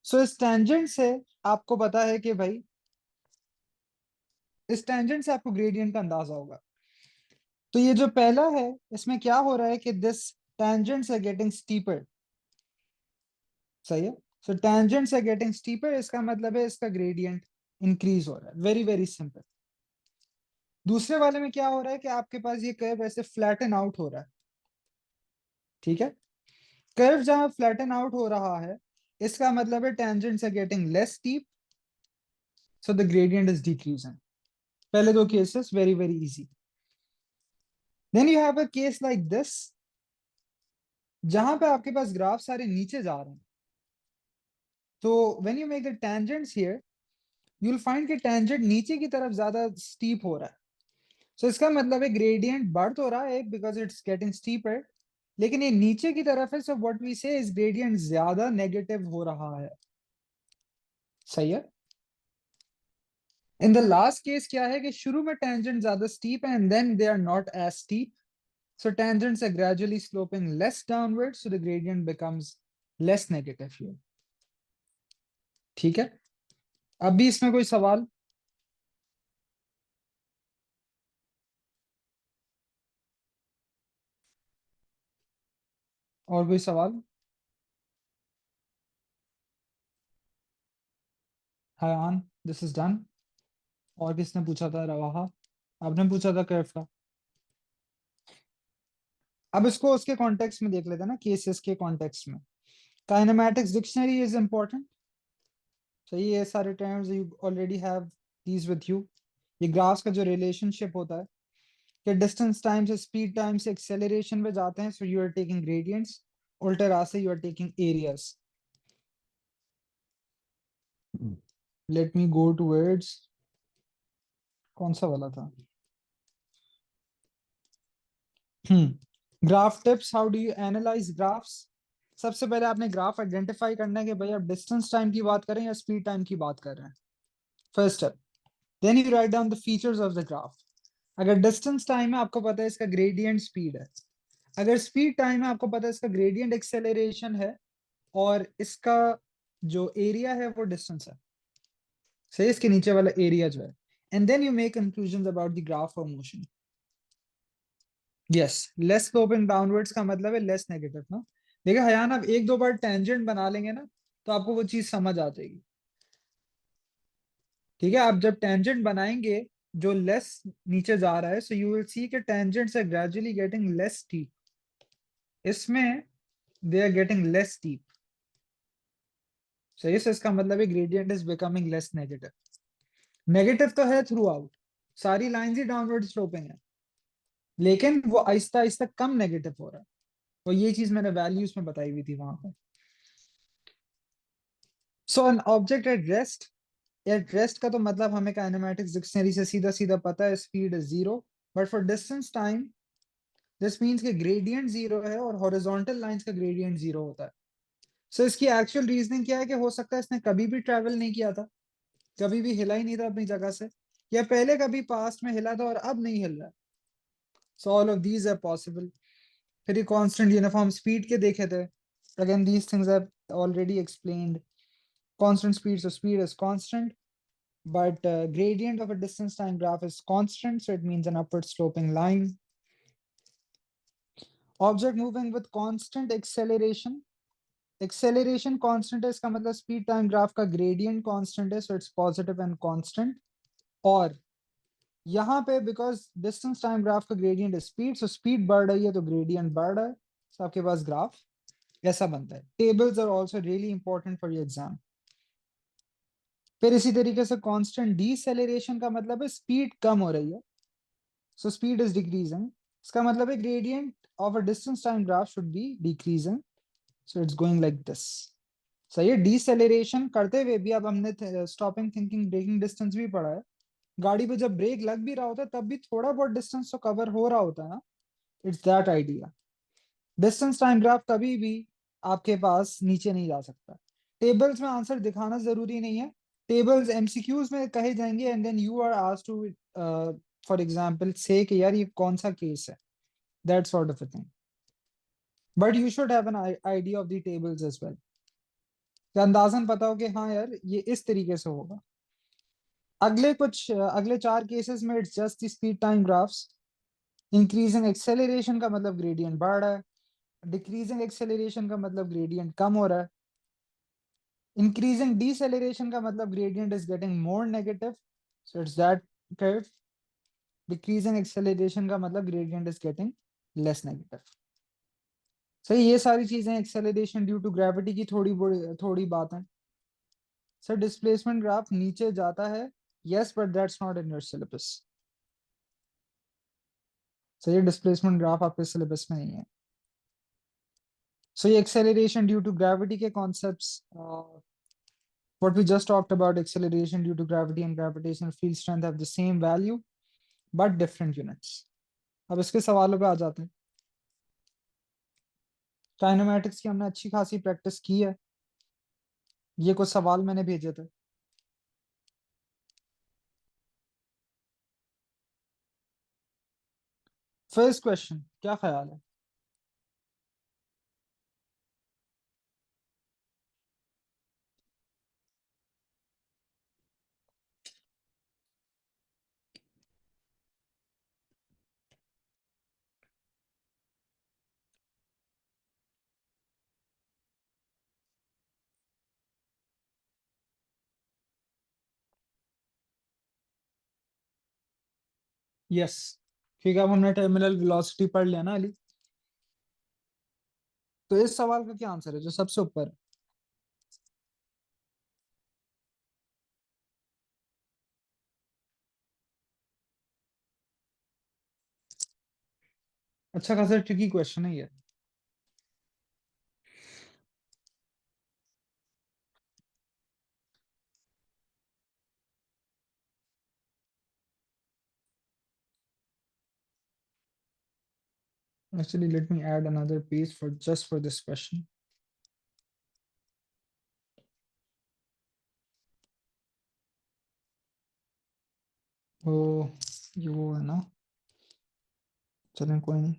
सो इस टेंजेंट से आपको पता है कि भाई, इस टेंजेंट से आपको ग्रेडियंट का अंदाजा होगा. तो ये जो पहला है, इसमें क्या हो रहा है कि this tangents are getting steeper. सही है. So tangents are getting steeper, इसका मतलब है इसका ग्रेडियंट इंक्रीज हो रहा है. Very very simple. दूसरे वाले में क्या हो रहा है कि आपके पास ये कर्व ऐसे फ्लैटन आउट हो रहा है. ठीक है. कर्व जहां फ्लैटन आउट हो रहा है, इसका मतलब है tangents are getting less steep, so the gradient is decreasing. पहले दो cases very very easy. Then you have a case like this, जहां पे आपके पास ग्राफ सारे नीचे जा रहे हैं. तो when you make the tangents here, you will find कि टेंजेंट नीचे की तरफ ज्यादा स्टीप हो रहा है. सो इसका मतलब है ग्रेडियंट बढ़ तो रहा है बिकॉज इट्स गेटिंग स्टीपर, लेकिन ये नीचे की तरफ है. सो व्हाट वी से इस ग्रेडियंट ज्यादा नेगेटिव हो रहा है. सही है. इन द लास्ट केस क्या है कि शुरू में टेंजेंट ज्यादा स्टीप है and then they are not as steep. So tangents are gradually sloping less downwards, so the gradient becomes less negative here. ठीक है. अब भी इसमें कोई सवाल? और कोई सवाल? हायान, दिस इज डन. और किसने पूछा था? रवाहा, आपने पूछा था कर्व का. अब इसको उसके कॉन्टेक्स्ट में देख लेते हैं ना, केसेस के कॉन्टेक्स्ट में. Kinematics dictionary is important. सही है. ये सारे terms you already have these with you. ये ग्राफ्स का जो रिलेशनशिप होता है कि डिस्टेंस टाइम से स्पीड टाइम से एक्सेलरेशन में जाते हैं, so you are taking gradients. उल्टा रास्ते you are taking areas. Let me go towards, कौन सा वाला था? Graph tips. How do you analyse graphs? सबसे पहले आपने ग्राफ आइडेंटिफाई करना है कि भाई आप डिस्टेंस टाइम की बात कर रहे हैं या स्पीड टाइम की बात कर रहे हैं. First step. Then you write down the features of the graph. अगर डिस्टेंस टाइम है आपको पता है इसका ग्रेडियंट स्पीड है. अगर स्पीड टाइम है आपको पता है इसका ग्रेडियंट एक्सेलरेशन है, और इसका जो एरिया है वो डिस्टेंस है. सही. इसके नीचे वाला एरिया जो है, and then you make conclusions about the graph or motion. Yes, less sloping downwards का मतलब है लेस नेगेटिव ना। देखिए हयान, आप एक दो बार टेंजेंट बना लेंगे ना तो आपको वो चीज समझ आ जाएगी। ठीक है, आप जब टेंजेंट बनाएंगे जो लेस नीचे जा रहा है, सो यू विल सी कि tangents are gradually getting less steep. इसमें they are getting less steep. सही से इसका मतलब है gradient is becoming less negative. Negative तो है थ्रू आउट, सारी लाइंस ही डाउनवर्ड स्लोपिंग है, लेकिन वो आहिस्ता आहिस्ता कम नेगेटिव हो रहा है। और ये चीज मैंने वैल्यूज में बताई हुई थी वहां पर। So an object at rest, at rest का तो मतलब हमें काइनेमैटिक्स डिक्शनरी से सीधा सीधा पता है, speed is zero. But for distance time this means के ग्रेडियंट जीरो है और हॉरिजॉन्टल लाइंस का ग्रेडियंट जीरो होता है। सो इसकी एक्चुअल रीजनिंग क्या है कि हो सकता है इसने कभी भी ट्रेवल नहीं किया था, कभी भी हिला ही नहीं था अपनी जगह से, या पहले कभी पास्ट में हिला था और अब नहीं हिल रहा। So all of these are possible. फिर ये कांस्टेंट यूनिफॉर्म स्पीड के देखे थे, again these things are already explained. Constant speed, so speed is constant, but gradient of a distance time graph is constant, so it means an upward sloping line. Object moving with constant acceleration, acceleration constant है, इसका मतलब speed time graph का gradient constant है, so it's positive and constant. और यहाँ पे because distance time graph का gradient है स्पीड, सो स्पीड बढ़ रही है तो ग्रेडियंट बढ़ रहा है, so आपके पास ग्राफ ऐसा बनता है। Tables are also really important for your exam. फिर इसी तरीके से कांस्टेंट डीसेलेरेशन का मतलब है स्पीड कम हो रही है, सो स्पीड इज डिक्रीजिंग, इसका मतलब है gradient of a distance time graph should be decreasing, so it's going like this. सही है, डीसेलेरेशन करते हुए भी अब हमने स्टॉपिंग थिंकिंग ब्रेकिंग डिस्टेंस भी पढ़ा है। गाड़ी पे जब ब्रेक लग भी रहा होता है तब भी थोड़ा बहुत डिस्टेंस तो कवर हो रहा होता है ना, it's that idea. Distance time graph कभी भी आपके पास नीचे नहीं जा सकता। टेबल्स में आंसर दिखाना जरूरी नहीं है, टेबल्स एमसीक्यूज में कहे जाएंगे and then you are asked to for example से कि यार ये कौन सा केस है, that sort of a thing. But you should have an idea of the tables as well, अंदाजन पता हो कि हाँ यार ये इस तरीके से होगा। अगले चार केसेस में it's just the speed time graphs. Increasing acceleration का मतलब ग्रेडियंट बढ़ रहा है, डिक्रीजिंग एक्सेलरेशन का मतलब ग्रेडियंट कम हो रहा है, इंक्रीजिंग डीसेलरेशन का मतलब gradient is getting more negative, so it's that curve. Decreasing acceleration का मतलब gradient is getting less negative. सही, ये सारी चीजें एक्सेलरेशन ड्यू टू ग्रेविटी की थोड़ी बात है। सर डिस्प्लेसमेंट ग्राफ नीचे जाता है, yes but that's not in your syllabus. सही, डिस्प्लेसमेंट ग्राफ आपके सिलेबस में नहीं है। सो ये एक्सेलरेशन ड्यू टू ग्रेविटी के concepts, what we just talked about, acceleration due to gravity and gravitational field strength have the same value but different units. अब इसके सवालों पे आ जाते हैं। काइनेमैटिक्स की हमने अच्छी खासी प्रैक्टिस की है, ये कुछ सवाल मैंने भेजे थे। फर्स्ट क्वेश्चन क्या ख्याल है? यस, ठीक है, अब हमने टर्मिनल वेलोसिटी पढ़ लिया ना अली, तो इस सवाल का क्या आंसर है जो सबसे ऊपर है? अच्छा खासा ट्रिकी क्वेश्चन है ये। Actually, let me add another piece for just for this question. ओ, ये वो है ना, चलें कोई नहीं।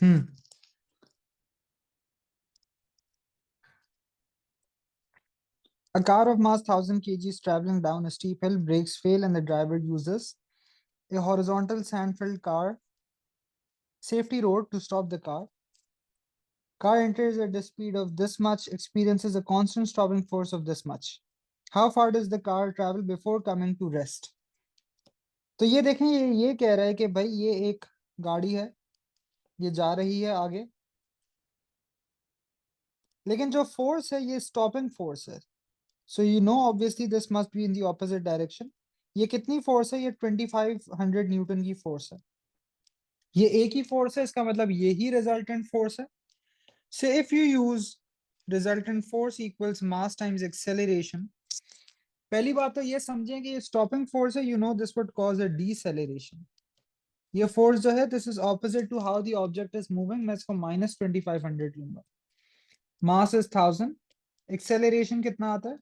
हम्म A car of mass 1000 kg is traveling down a steep hill, brakes fail, and the driver uses a horizontal sand-filled car safety road to stop the car. Car enters at the speed of this much, experiences a constant stopping force of this much. How far does the car travel before coming to rest? तो ये देखें, ये कह रहा है कि भाई ये एक गाड़ी है, ये जा रही है आगे, लेकिन जो फोर्स है ये स्टॉपिंग फोर्स है. So you know obviously this must be in the opposite direction. ये कितनी फोर्स है? ये 2500 न्यूटन की फोर्स है. ये एक ही फोर्स है, इसका मतलब ये ही रिजल्टेंट फोर्स है. So if you use resultant force equals mass times acceleration, पहली बात तो ये समझें कि ये स्टॉपिंग फोर्स है, you know this would cause a deceleration. ये फोर्स जो है this is opposite to how the object is moving. मैं इसको -2500 लूंगा. Mass is 1000. एक्सेलरेशन कितना आता है?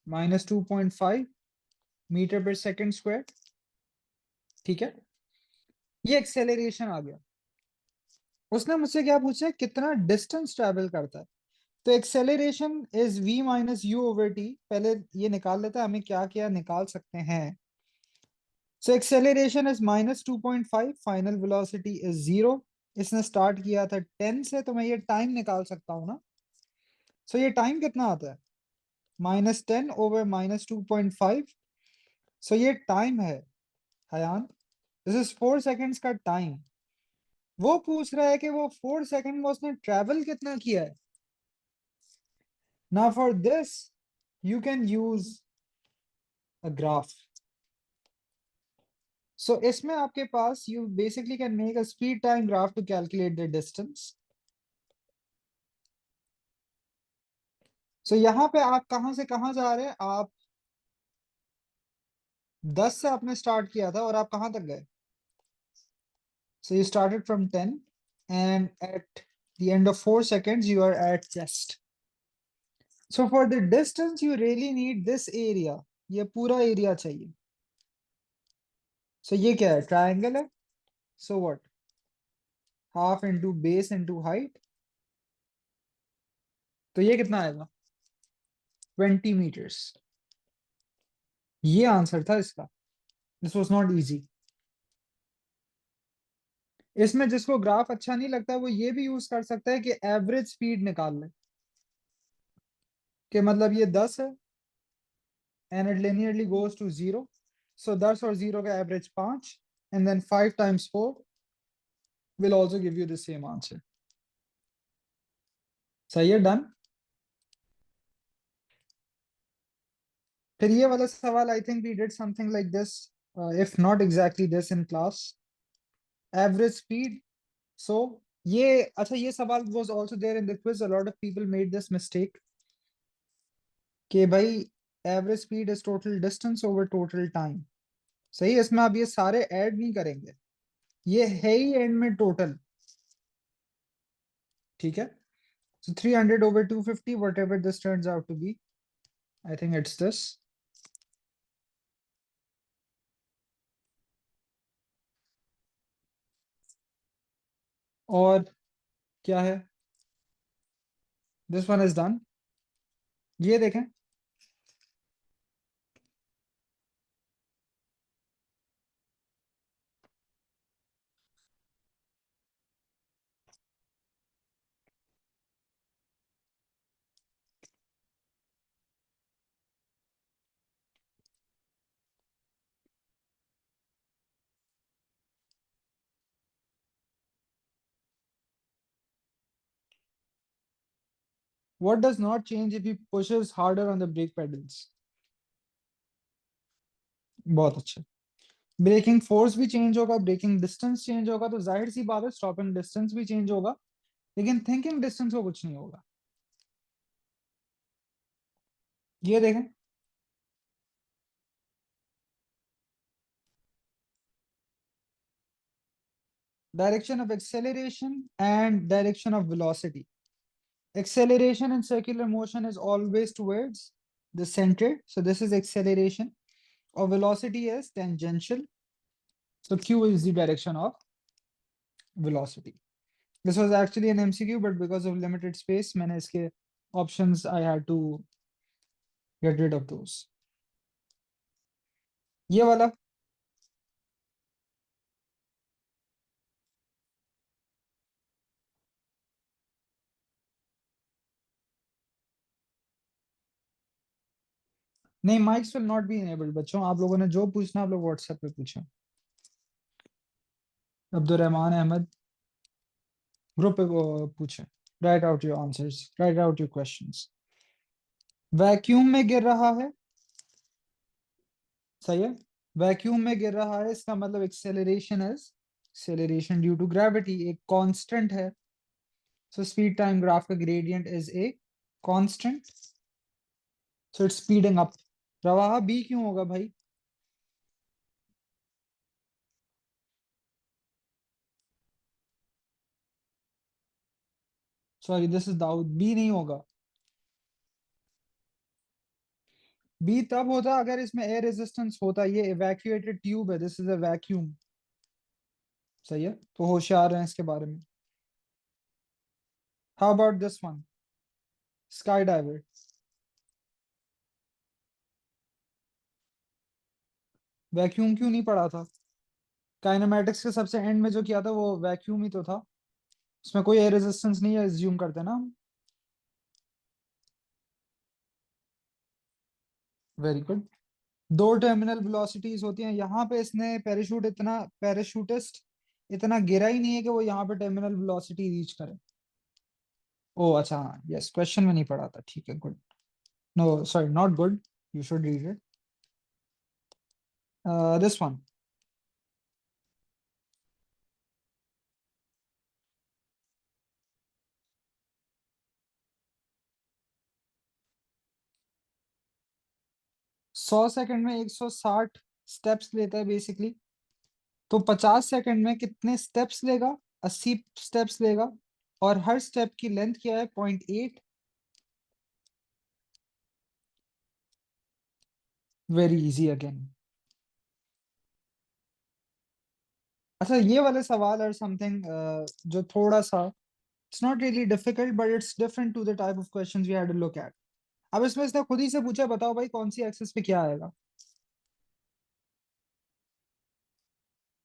-2.5 मीटर पर सेकंड स्क्वायर. ठीक है, ये एक्सेलरेशन आ गया. उसने मुझसे क्या पूछा? कितना डिस्टेंस ट्रेवल करता है. तो acceleration is v minus you over T. पहले ये निकाल लेते हैं, हमें क्या क्या निकाल सकते हैं. So acceleration is -2.5, final velocity is 0. इसने स्टार्ट किया था 10 से, तो मैं ये टाइम निकाल सकता हूँ ना. सो ये टाइम कितना आता है? -10 ओवर -2.5. सो ये टाइम है हयान. दिस इज 4 सेकेंड्स का टाइम. वो पूछ रहा है कि वो 4 सेकेंड में उसने ट्रेवल कितना किया है. Now for this you can use a graph. So इसमें आपके पास you basically can make a speed time graph to calculate the distance. So यहाँ पे आप कहाँ से कहाँ जा रहे हैं? आप 10 से आपने स्टार्ट किया था और आप कहाँ तक गए? So you started from 10 and at the end of 4 seconds you are at just. So for the distance you really need this area. ये पूरा एरिया चाहिए. सो ये क्या है? ट्रायंगल है. So what? Half into base into height. तो ये कितना आएगा? 20 meters. ये आंसर था इसका. This was not easy. इसमें जिसको ग्राफ अच्छा नहीं लगता वो ये भी यूज कर सकता है कि एवरेज स्पीड निकाल ले. कि मतलब ये 10 है and it linearly goes to 0. So 10 और 0 का average 5, and then 5 times 4 will also give you the same answer. सही है, डन. फिर ये वाला सवाल I think we did something like this, if not exactly this in class. Average speed. So ये अच्छा, ये सवाल was also there in the quiz. A lot of people made this mistake कि भाई average speed is total distance over total time. सही है, इसमें आप ये सारे ऐड नहीं करेंगे, ये है ही एंड में टोटल. ठीक है. So 300 over 250, whatever this turns out to be, I think it's this. और क्या है? This one is done. ये देखें. What does not change if he pushes harder on the brake pedals? बहुत अच्छा. ब्रेकिंग फोर्स भी चेंज होगा, breaking distance change होगा, तो जाहिर सी बात है स्टॉपिंग डिस्टेंस भी चेंज होगा, लेकिन थिंकिंग डिस्टेंस को कुछ नहीं होगा. ये देखें. Direction of acceleration and direction of velocity. Acceleration in circular motion is always towards the center. So this is acceleration. Or velocity is tangential. So Q is the direction of velocity. This was actually an MCQ, but because of limited space, मैंने इसके options I had to get rid of those. ये वाला नहीं, mics will not be enabled बच्चों, आप लोगों ने जो पूछना आप लोग WhatsApp पे पूछो. अब्दुल रहमान अहमद ग्रुप पे पूछे. Write out your answers. Write out your questions. Vacuum में गिर रहा है. सही है. वैक्यूम में गिर रहा है इसका मतलब एक्सेलरेशन ड्यू टू ग्रेविटी एक कांस्टेंट है. सो स्पीड टाइम ग्राफ का gradient is a constant. So it's speeding up. प्रवाह बी क्यों होगा भाई? Sorry, this is Dawood. B नहीं होगा. बी तब होता अगर इसमें एयर रेजिस्टेंस होता. ये इवैक्यूएटेड ट्यूब है. This is a vacuum. सही है, तो होशियार हैं इसके बारे में. How about this one? Sky diver. Vacuum क्यों नहीं पढ़ा था? काइनेमैटिक्स के सबसे एंड में जो किया था वो वैक्यूम ही तो था. इसमें कोई एयर रेजिस्टेंस नहीं है, एज्यूम करते ना हम. Very good. दो टर्मिनल वेलोसिटीज होती हैं. यहाँ पे इसने पैराशूटिस्ट इतना गिरा ही नहीं है कि वो यहाँ पे टर्मिनल वेलोसिटी रीच करे. ओ अच्छा, हाँ यस, क्वेश्चन में नहीं पढ़ा था. ठीक है, good. No sorry, not good. You should read it. This one. 100 second में 160 स्टेप्स लेता है बेसिकली. तो 50 सेकंड में कितने स्टेप्स लेगा? 80 स्टेप्स लेगा. और हर स्टेप की लेंथ क्या है? 0.8. Very easy again. अच्छा, ये वाले सवाल और समथिंग जो थोड़ा सा, it's not really difficult but it's different to the type of questions we had to look at. अब इसमें इसने खुद ही से पूछा, बताओ भाई कौन सी एक्सिस पे क्या आएगा?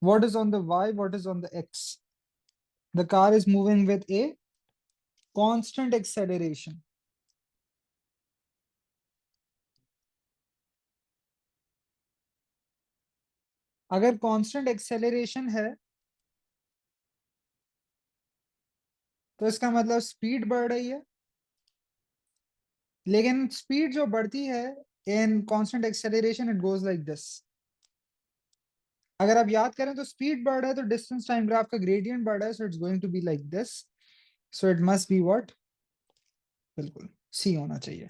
What is on the Y, what is on the X? The car is moving with a constant acceleration. अगर कांस्टेंट एक्सेलरेशन है तो इसका मतलब स्पीड बढ़ रही है. लेकिन स्पीड जो बढ़ती है in constant acceleration, it goes like this. अगर आप याद करें तो स्पीड बढ़ रहा है तो डिस्टेंस टाइम ग्राफ का ग्रेडियंट बढ़ रहा है. So it's going to be like this. So it must be what? बिल्कुल सी होना चाहिए.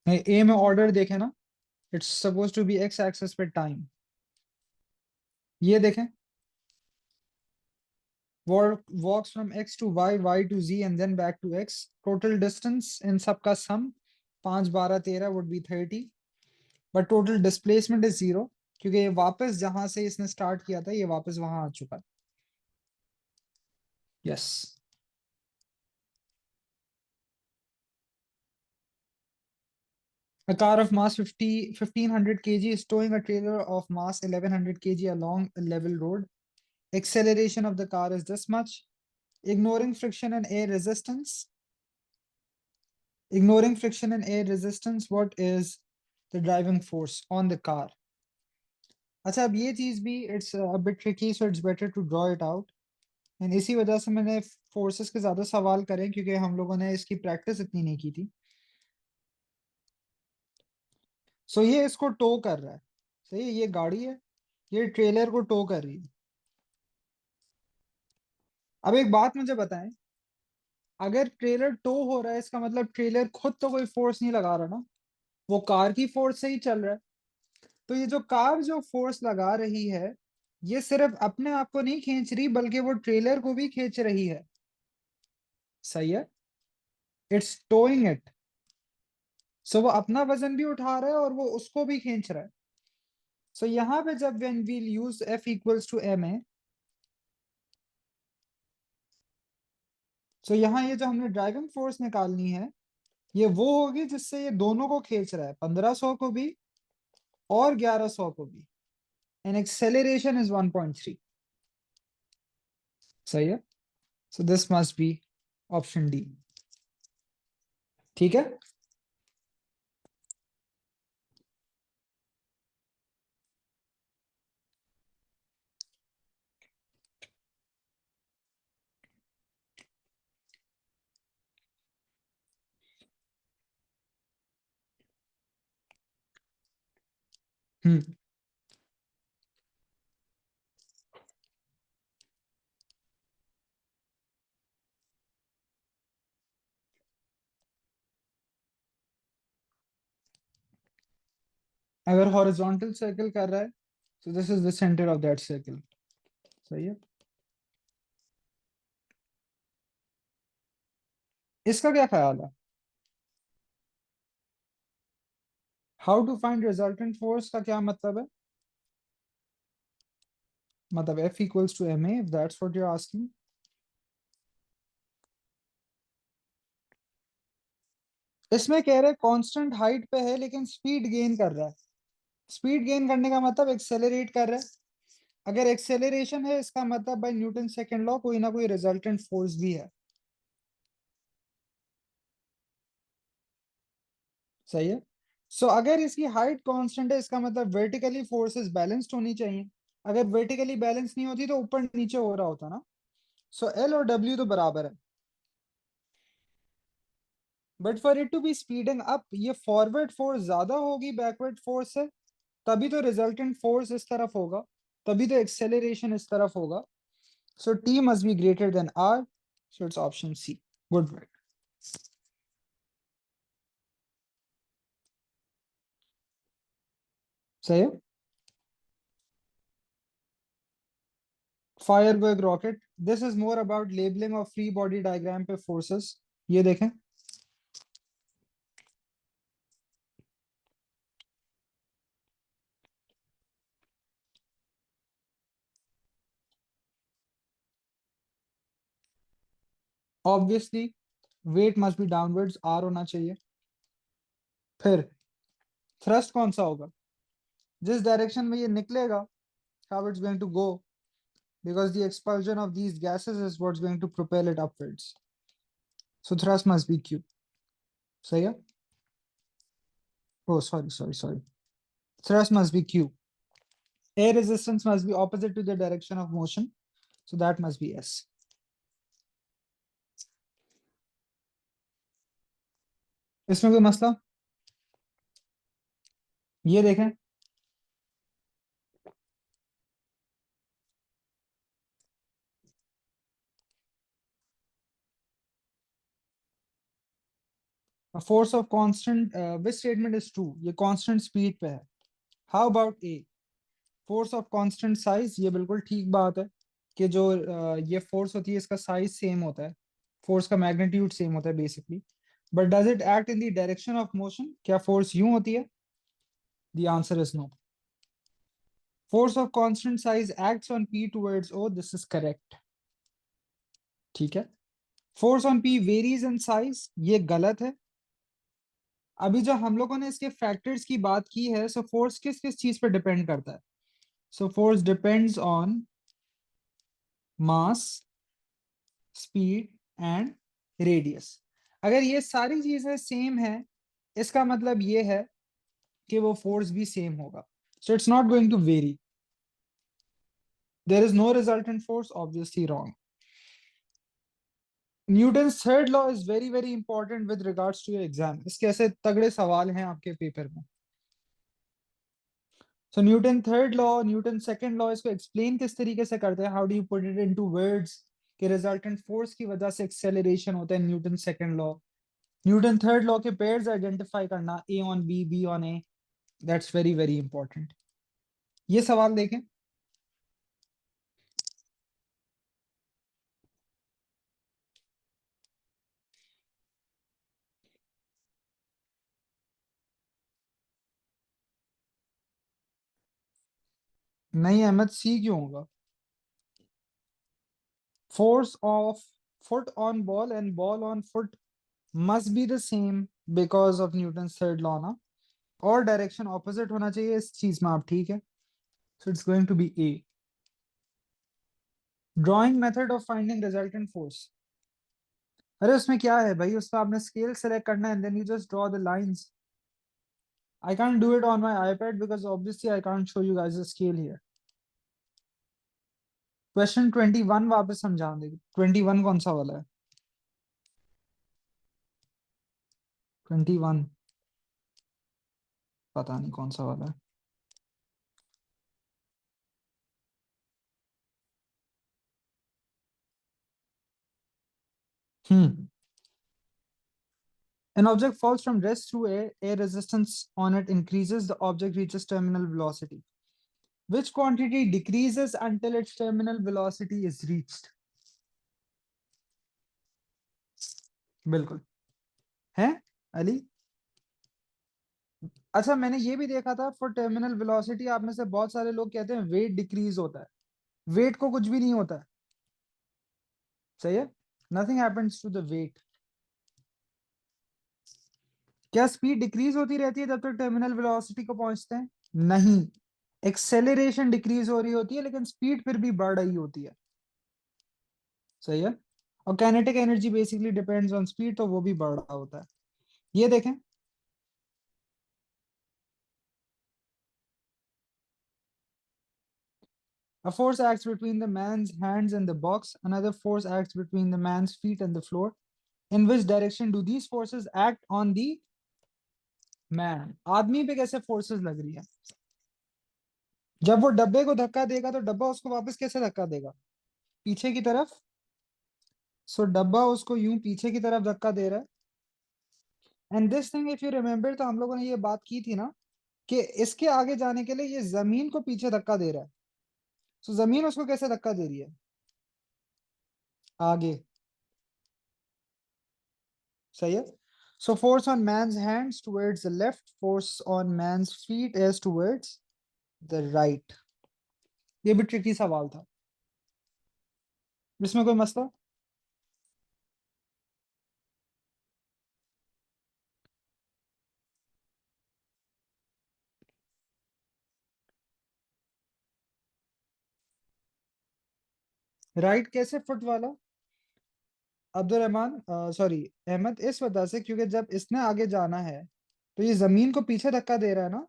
ए में ऑर्डर देखें ना. It's suppose to be x axis पे टाइम. ये देखें. Walks from X to Y, Y to Z and then back to X. Total distance in सब का sum 5 12 13 would be 30. But total displacement is 0 क्योंकि ये वापस जहां से इसने स्टार्ट किया था ये वापस वहां आ चुका है. Yes. A car of mass 1500 kg is towing a trailer of mass 1100 kg along a level road. Acceleration of the car is this much. Ignoring friction and air resistance. Ignoring friction and air resistance, what is the driving force on the car? अच्छा, अब ये चीज भी it's a bit tricky, so it's better to draw it out. And इसी वजह से मैंने forces के ज्यादा सवाल करें क्योंकि हम लोगों ने इसकी प्रैक्टिस इतनी नहीं की थी. सो ये इसको टो कर रहा है. सही है, ये गाड़ी है, ये ट्रेलर को टो कर रही है. अब एक बात मुझे बताएं, अगर ट्रेलर टो हो रहा है इसका मतलब ट्रेलर खुद तो कोई फोर्स नहीं लगा रहा ना, वो कार की फोर्स से ही चल रहा है. तो ये जो कार जो फोर्स लगा रही है ये सिर्फ अपने आप को नहीं खींच रही बल्कि वो ट्रेलर को भी खींच रही है. सही है. It's towing it. सो वो अपना वजन भी उठा रहा है और वो उसको भी खींच रहा है. सो यहाँ पे जब when we'll use F equals to ma, सो यहाँ ये जो हमने ड्राइविंग फोर्स निकालनी है, ये वो होगी जिससे ये दोनों को खींच रहा है, 1500 को भी और 1100 को भी, एंड एक्सेलरेशन इज 1.3। सही है। So this must be option D. ठीक है। हम्म। अगर हॉरिजॉन्टल सर्कल कर रहा है, so this is the centre of that circle. सही है। इसका क्या ख्याल है? How to find resultant force का क्या मतलब है? मतलब F equals to ma, if that's what you're asking। इसमें कह रहे कांस्टेंट हाइट पे है लेकिन स्पीड गेन कर रहा है। स्पीड गेन करने का मतलब एक्सेलरेट कर रहा है। अगर एक्सेलरेशन है, इसका मतलब बाय न्यूटन सेकंड लॉ कोई ना कोई रिजल्टेंट फोर्स भी है। सही है। सो अगर इसकी हाइट कांस्टेंट है, इसका मतलब वर्टिकली फोर्सेस बैलेंस्ड होनी चाहिए। अगर वर्टिकली बैलेंस नहीं होती तो ऊपर नीचे हो रहा होता ना। सो एल और डब्ल्यू तो बराबर है, but for it to be speeding up, ये फॉरवर्ड फोर्स ज्यादा होगी बैकवर्ड फोर्स से, तभी तो रिजल्टेंट फोर्स इस तरफ होगा, तभी तो एक्सेलरेशन इस तरफ होगा। So T must be greater than R. So it's option C. Good work. सही है। Firework rocket, this is more about labelling of free body diagram पे फोर्सेस। ये देखें। Obviously weight must be downwards, R होना चाहिए। फिर thrust कौन सा होगा? जिस डायरेक्शन में ये निकलेगा, how it's going to go, because the expulsion of these gases is what's going to propel it upwards. So thrust must be q. सही है। Oh, sorry. Thrust must be q. Air resistance must be opposite to the direction of motion. So that must be S. इसमें कोई मसला? ये देखें। Force of constant which statement is true? ये constant speed पे है। How about A, force of constant size? ये बिल्कुल ठीक बात है कि जो ये फोर्स होती है इसका साइज सेम होता है, फोर्स का मैग्नीट्यूड सेम होता है basically. But does it act in the direction of motion? क्या फोर्स यूं होती है? The answer is no. Force of constant size acts on P towards O. This is correct. ठीक है। Force on P varies in size. ये गलत है। अभी जो हम लोगों ने इसके फैक्टर्स की बात की है, सो फोर्स किस किस चीज पर डिपेंड करता है? So force depends on mass, speed and radius. अगर ये सारी चीजें सेम है, इसका मतलब ये है कि वो फोर्स भी सेम होगा। So it's not going to vary. There is no resultant force, obviously wrong. Newton's third law is very very important with regards to your exam. इसके ऐसे तगड़े सवाल हैं आपके पेपर में। So Newton third law, Newton second law, इसको explain किस तरीके से करते हैं? How do you put it into words कि रिजल्टेंट फोर्स की वजह से एक्सेलरेशन होता है? Newton second law, Newton third law के पेयर्स आइडेंटिफाई करना, A on B, B on A, that's very very important. ये सवाल देखें। नहीं अहमद, सी क्यों होगा? Force of foot on ball and ball on foot must be the same because of Newton third law ना, और direction opposite होना चाहिए इस चीज में, आप ठीक है। So it's going to be A. Drawing method of finding resultant force. अरे उसमें क्या है भाई, उसमें आपने स्केल सेलेक्ट करना है and then you just draw the lines. I can't do it on my iPad because obviously I can't show you guys the scale here. Question 21 वापस समझा देगी। 21 कौन सा वाला है? 21 पता नहीं कौन सा वाला है। हम्म। An object falls from rest through air resistance on it increases, the object reaches terminal velocity. Which quantity decreases until its terminal velocity is reached? बिल्कुल है अली। अच्छा, मैंने ये भी देखा था फॉर टर्मिनल वेलोसिटी आप में से बहुत सारे लोग कहते हैं वेट डिक्रीज होता है। वेट को कुछ भी नहीं होता है। सही है। Nothing happens to the weight. क्या स्पीड डिक्रीज होती रहती है जब तक टर्मिनल वेलोसिटी को पहुंचते हैं? नहीं। एक्सेलरेशन डिक्रीज हो रही होती है लेकिन स्पीड फिर भी बढ़ रही होती है। सही है। और kinetic energy basically depends on speed, तो वो भी बढ़ रहा होता है। ये देखें। A force acts between the man's hands and the box. Another force acts between the man's feet and the floor. In which direction do these forces act on the man? आदमी पे कैसे फोर्सेस लग रही है? जब वो डब्बे को धक्का देगा तो डब्बा उसको वापस कैसे धक्का देगा? पीछे की तरफ। सो डब्बा उसको यूं पीछे की तरफ धक्का दे रहा है। And this thing if you remember, तो हम लोगों ने ये बात की थी ना कि इसके आगे जाने के लिए ये जमीन को पीछे धक्का दे रहा है। सो जमीन उसको कैसे धक्का दे रही है? आगे। सही है। So force on man's hands towards the left, force on man's feet is towards the right. ये भी ट्रिकी सवाल था। इसमें कोई मसला? राइट कैसे फुट वाला? अब्दुल रहमान, सॉरी, अहमद, इस वजह से क्योंकि जब इसने आगे जाना है तो ये जमीन को पीछे धक्का दे रहा है ना।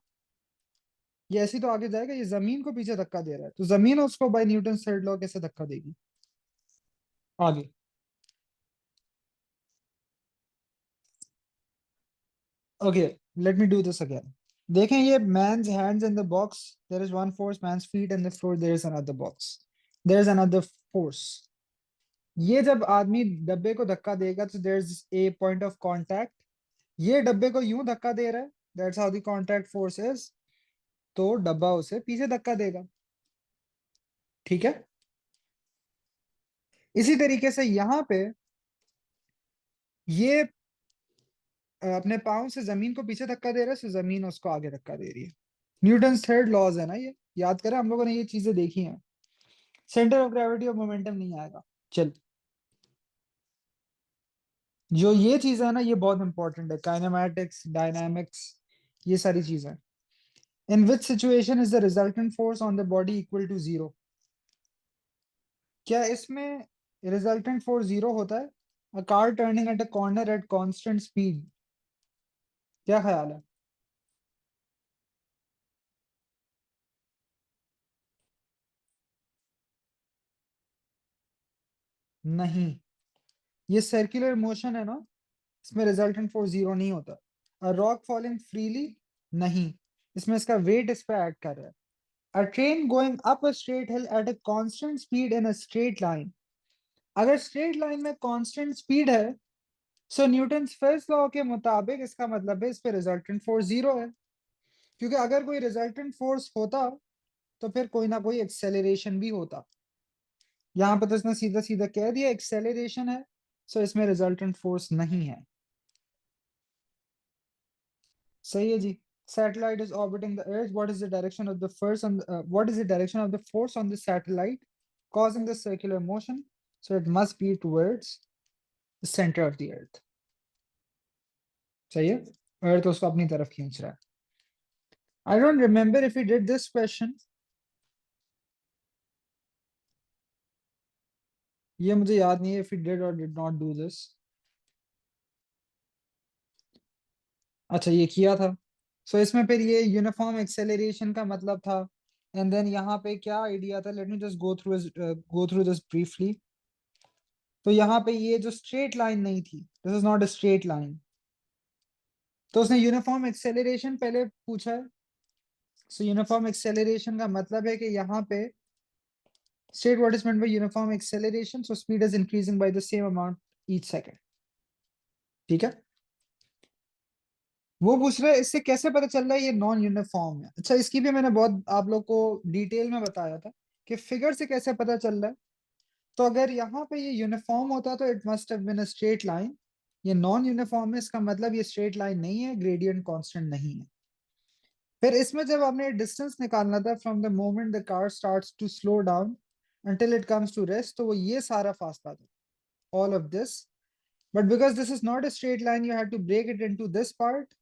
ये ऐसी तो आगे जाएगा, ये जमीन को पीछे धक्का दे रहा है, तो जमीन उसको बाय न्यूटन थर्ड लॉ कैसे धक्का देगी? आगे। Okay, late me do this again. देखें, ये man's hands in the box, there is one force, man's feet in the floor, there is another box, there is another force। ये जब आदमी डब्बे को धक्का देगा तो there is a point of contact। ये डब्बे को यूं धक्का दे रहा है, that's how the contact force is। तो डब्बा उसे पीछे धक्का देगा। ठीक है। इसी तरीके से यहाँ पे ये अपने पाँव से जमीन को पीछे धक्का दे रहा है, so जमीन उसको आगे धक्का दे रही है। न्यूटन थर्ड लॉज है ना ये, याद करें, हम लोगों ने ये चीजें देखी हैं। सेंटर ऑफ ग्रेविटी और मोमेंटम नहीं आएगा। चल, जो ये चीज है ना, ये बहुत इंपॉर्टेंट है, काइनेमैटिक्स, डायनामिक्स, ये सारी चीजें। In which situation is the resultant force on the body equal to zero? क्या इसमें रिजल्टेंट फोर्स जीरो होता है? A car turning at a corner at constant speed, क्या ख्याल है? नहीं। ये सर्कुलर मोशन है ना, इसमें रिजल्टेंट फोर्स जीरो नहीं होता। अ रॉक फॉलिंग फ्रीली, नहीं, इसमें इसका वेट इस पे ऐड कर रहा है। अ train going up a straight hill at a constant speed in a straight line, अगर स्ट्रेट लाइन में कांस्टेंट स्पीड है, सो न्यूटन फर्स्ट लॉ के मुताबिक इसका मतलब है इस पे रिजल्टेंट फोर्स जीरो है। क्योंकि अगर कोई रिजल्टेंट फोर्स होता तो फिर कोई ना कोई एक्सेलरेशन भी होता। यहाँ पर तो इसने सीधा सीधा कह दिया एक्सेलरेशन है, सो इसमें रिजल्टेंट फोर्स नहीं है। सही है जी। Satellite is orbiting the Earth. What is the direction of the what is the direction of the force on the satellite causing the circular motion? So it must be towards the center of the Earth. सही है? Earth उसको अपनी तरफ खींच रहा है. I don't remember if we did this question. ये मुझे याद नहीं है if we did or did not do this. अच्छा ये किया था. So इसमें फिर ये यूनिफॉर्म एक्सेलरेशन का मतलब था. एंड देन यहाँ पे क्या आइडिया था? Late me just go through this briefly. तो यहाँ पे ये जो स्ट्रेट लाइन नहीं थी, this is not a straight line. तो उसने यूनिफॉर्म एक्सेलरेशन पहले पूछा है. सो यूनिफॉर्म एक्सेलरेशन का मतलब है कि यहाँ पे state what is meant by uniform acceleration. So speed is increasing by the same amount each second. ठीक है. वो पूछ रहे हैं इससे कैसे पता चल रहा है ये नॉन यूनिफॉर्म है. अच्छा इसकी भी मैंने बहुत आप लोग को डिटेल में बताया था कि फिगर से कैसे पता चल रहा है. तो अगर यहाँ पे ये यूनिफॉर्म होता तो it must have been a straight line. ये नॉन यूनिफॉर्म है, इसका मतलब ये स्ट्रेट लाइन नहीं है, ग्रेडियंट कांस्टेंट नहीं है. फिर इसमें जब आपने डिस्टेंस निकालना था from the moment the car starts to slow down until it comes to rest, तो वो ये सारा फासला था, all of this. But because this is not a straight line, you have to break it into this part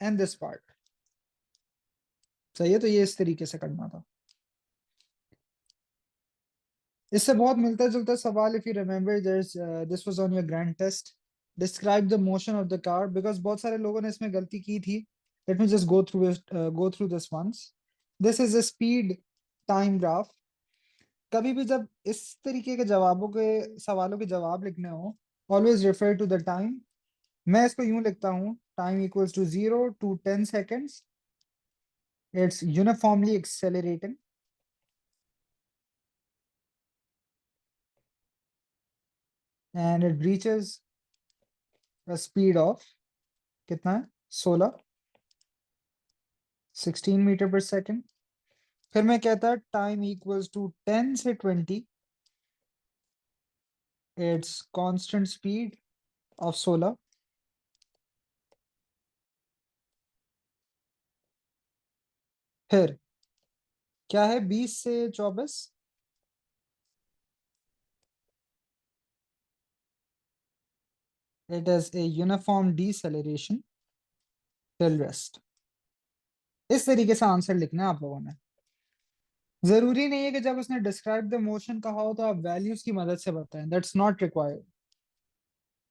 and this part. सही है. तो ये इस तरीके से करना था. इससे बहुत मिलता जुलता सवाल, if you remember, this was on your grand test. Describe the motion of the car. Because बहुत सारे लोगों ने इसमें गलती की थी. Let me just go through this once. This is a speed time graph. कभी भी जब इस तरीके के जवाबों के सवालों के जवाब लिखने हो, always refer to the time. मैं इसको यूं लिखता हूँ, time equals to 0 to 10 seconds. It's uniformly accelerating and it reaches a speed of कितना है? 16 मीटर पर सेकेंड. फिर मैं कहता टाइम इक्वल्स टू 10 से 20. It's constant speed of 16. फिर क्या है 20 से 24? It is a uniform deceleration till rest. इस तरीके से आंसर लिखना है आप लोगों ने. जरूरी नहीं है कि जब उसने डिस्क्राइब द मोशन कहा हो तो आप वैल्यूज की मदद से बताएं. That's not required.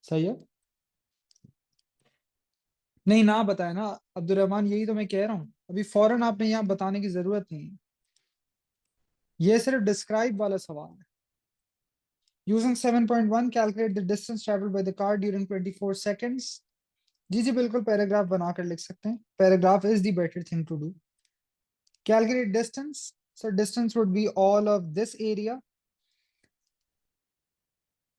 सही है. नहीं ना बताए ना अब्दुल रहमान, यही तो मैं कह रहा हूँ. अभी फौरन आपने यहाँ बताने की जरूरत नहीं है. ये सिर्फ डिस्क्राइब वाला सवाल है. Using 7.1 calculate the distance traveled by the car during 24 seconds. जी जी बिल्कुल पैराग्राफ बनाकर लिख सकते हैं. Paragraph is the better thing to do. Calculate distance. So distance would be all of this area.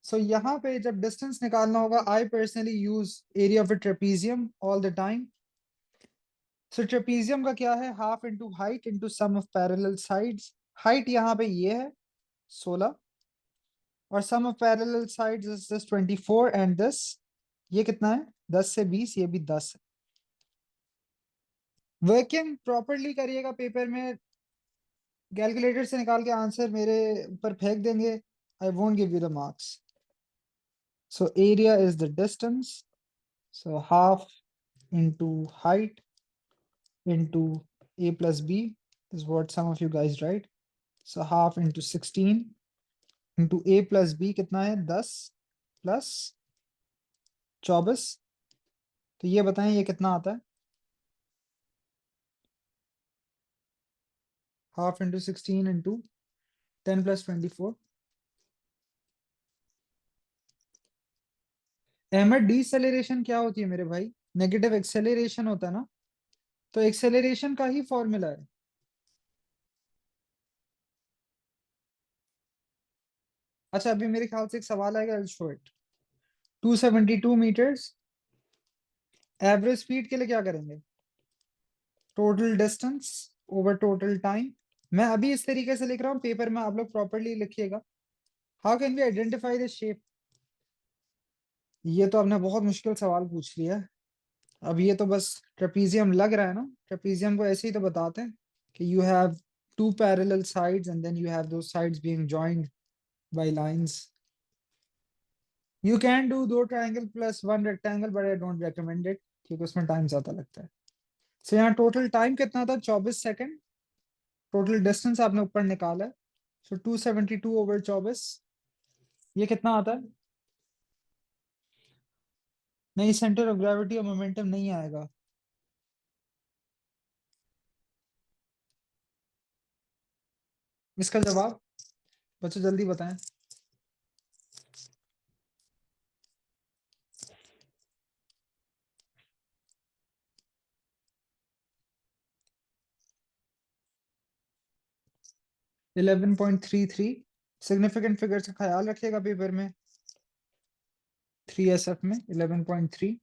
So यहाँ पे जब डिस्टेंस निकालना होगा, I personally use area of a trapezium all the time. So trapezium का क्या है? Half into height into sum of parallel sides. Height यहाँ पे ये है 16 और sum of parallel sides is this 24 and this ये कितना है? 10 से 20. ये भी 10 है. वर्किंग प्रॉपरली करिएगा पेपर में. कैलकुलेटर से निकाल के आंसर मेरे ऊपर फेंक देंगे, I won't give you the marks. So area is the distance. So half into height into a plus b is what some of you guys write. So half into 16 into a plus b कितना है? 10 plus 24. तो ये बताएं ये कितना आता है? Half into 16 into 10 plus 24. Ahmed deceleration क्या होती है मेरे भाई? नेगेटिव एक्सेलरेशन होता है ना. तो एक्सेलरेशन का ही फॉर्मूला है. अच्छा अभी मेरे ख्याल से एक सवाल आएगा, I'll show it. 272 meters. Average speed के लिए क्या करेंगे? Total distance over total time. मैं अभी इस तरीके से लिख रहा हूँ, पेपर में आप लोग प्रॉपरली लिखिएगा. How can we identify the shape? ये तो आपने बहुत मुश्किल सवाल पूछ लिया है. अब ये तो बस ट्रेपीजियम लग रहा है ना, ट्रेपीजियम को ऐसे ही तो बताते हैं कि you have two parallel sides and then you have दो sides being joined by lines. You can do दो triangle plus one rectangle but I don't recommend it, क्योंकि उसमें टाइम ज्यादा लगता है। सो यहाँ टोटल टाइम कितना था, 24 सेकेंड। टोटल डिस्टेंस आपने ऊपर निकाला है, सो 272/24। ये कितना आता है? नहीं, सेंटर ऑफ ग्रेविटी और मोमेंटम नहीं आएगा। इसका जवाब बच्चों जल्दी बताएं। 11.33। सिग्निफिकेंट फिगर्स का ख्याल रखिएगा पेपर में, 3SF में 11.3।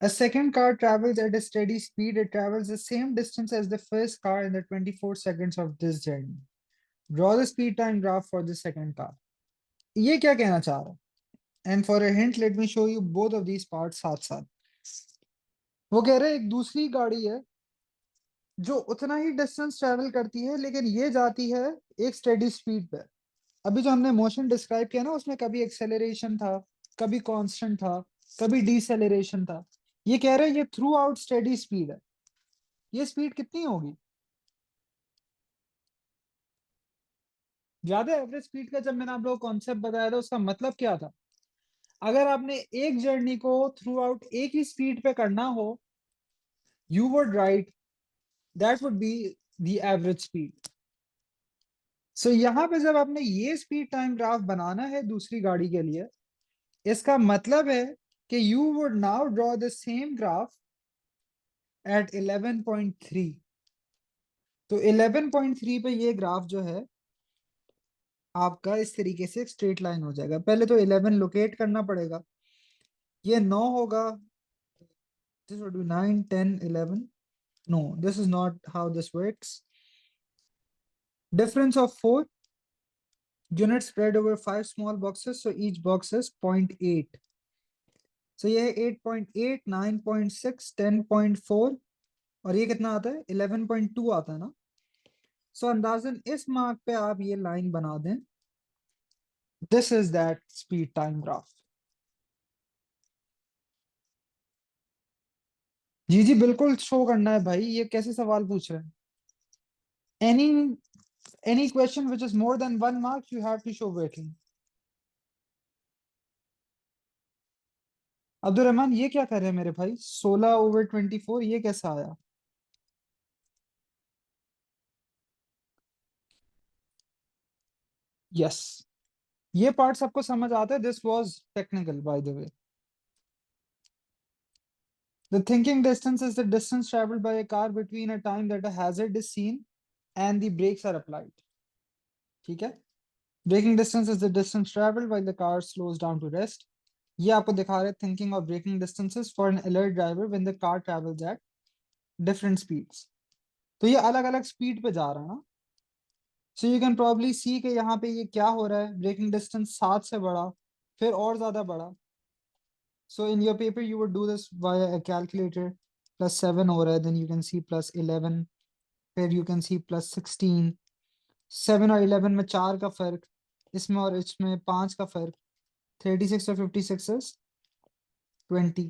A second car travels at a steady speed. It travels the same distance as the first car in the 24 seconds of this journey. Draw the speed time graph for the second car. ये क्या कहना चाह रहा है? And for a hint, let me show you both of these parts साथ साथ। वो कह रहे हैं एक दूसरी गाड़ी है जो उतना ही डिस्टेंस ट्रेवल करती है, लेकिन ये जाती है एक स्टेडी स्पीड पे। अभी जो हमने मोशन डिस्क्राइब किया ना, उसमें कभी एक्सेलरेशन था, कभी कांस्टेंट था, कभी डिसेलरेशन था। ये कह रहे हैं ये थ्रू आउट स्टेडी स्पीड है। ये स्पीड कितनी होगी? ज्यादा एवरेज स्पीड का जब मैंने आप लोगों को कॉन्सेप्ट बताया था, उसका मतलब क्या था? अगर आपने एक जर्नी को थ्रू आउट एक ही स्पीड पे करना हो, you would write that would be the average speed. So यहाँ पे जब आपने ये स्पीड टाइम ग्राफ बनाना है दूसरी गाड़ी के लिए, इसका मतलब है कि you would now draw the same graph at 11.3। तो 11.3 पे ये ग्राफ जो है आपका इस तरीके से स्ट्रेट लाइन हो जाएगा। पहले तो 11 लोकेट करना पड़ेगा। ये 9 होगा, this would be 9, 10, 11. No, this is not how this works. Difference of 4 units spread over 5 small boxes, so each box is 0.8. So ये है 8.8, 9.6, 10.4 और ये कितना आता है? 11.2 आता है ना। सो अंदाजन इस मार्क पे आप ये लाइन बना दें। This is that speed time graph. जी जी बिल्कुल शो करना है भाई, ये कैसे सवाल पूछ रहे हैं? Any any question which is more than 1 mark you have to show working. Abdul Rahman ये क्या कर रहे हैं मेरे भाई? 16/24 ये कैसा आया? यस, ये पार्ट सबको समझ आता है। This was technical by the way. The thinking distance is the distance travelled by a car between a time that a hazard is seen and the brakes are applied. ठीक है, braking distance is the distance travelled while the car slows down to rest. ये आपको दिखा रहे हैं thinking of braking distances for an alert driver when the car travels at different speeds. तो ये अलग अलग स्पीड पे जा रहा है ना। सो यू कैन प्रॉब्ली सी कि यहाँ पे ये क्या हो रहा है, ब्रेकिंग डिस्टेंस 7 से बढ़ा, फिर और ज्यादा बढ़ा। So in your paper you would do this via a calculator. +7 हो रहा है, देन यू कैन सी +11, फिर यू कैन सी +16। 7 और 11 में 4 का फर्क, इसमें और इसमें 5 का फर्क। 36 और 56 इज 20।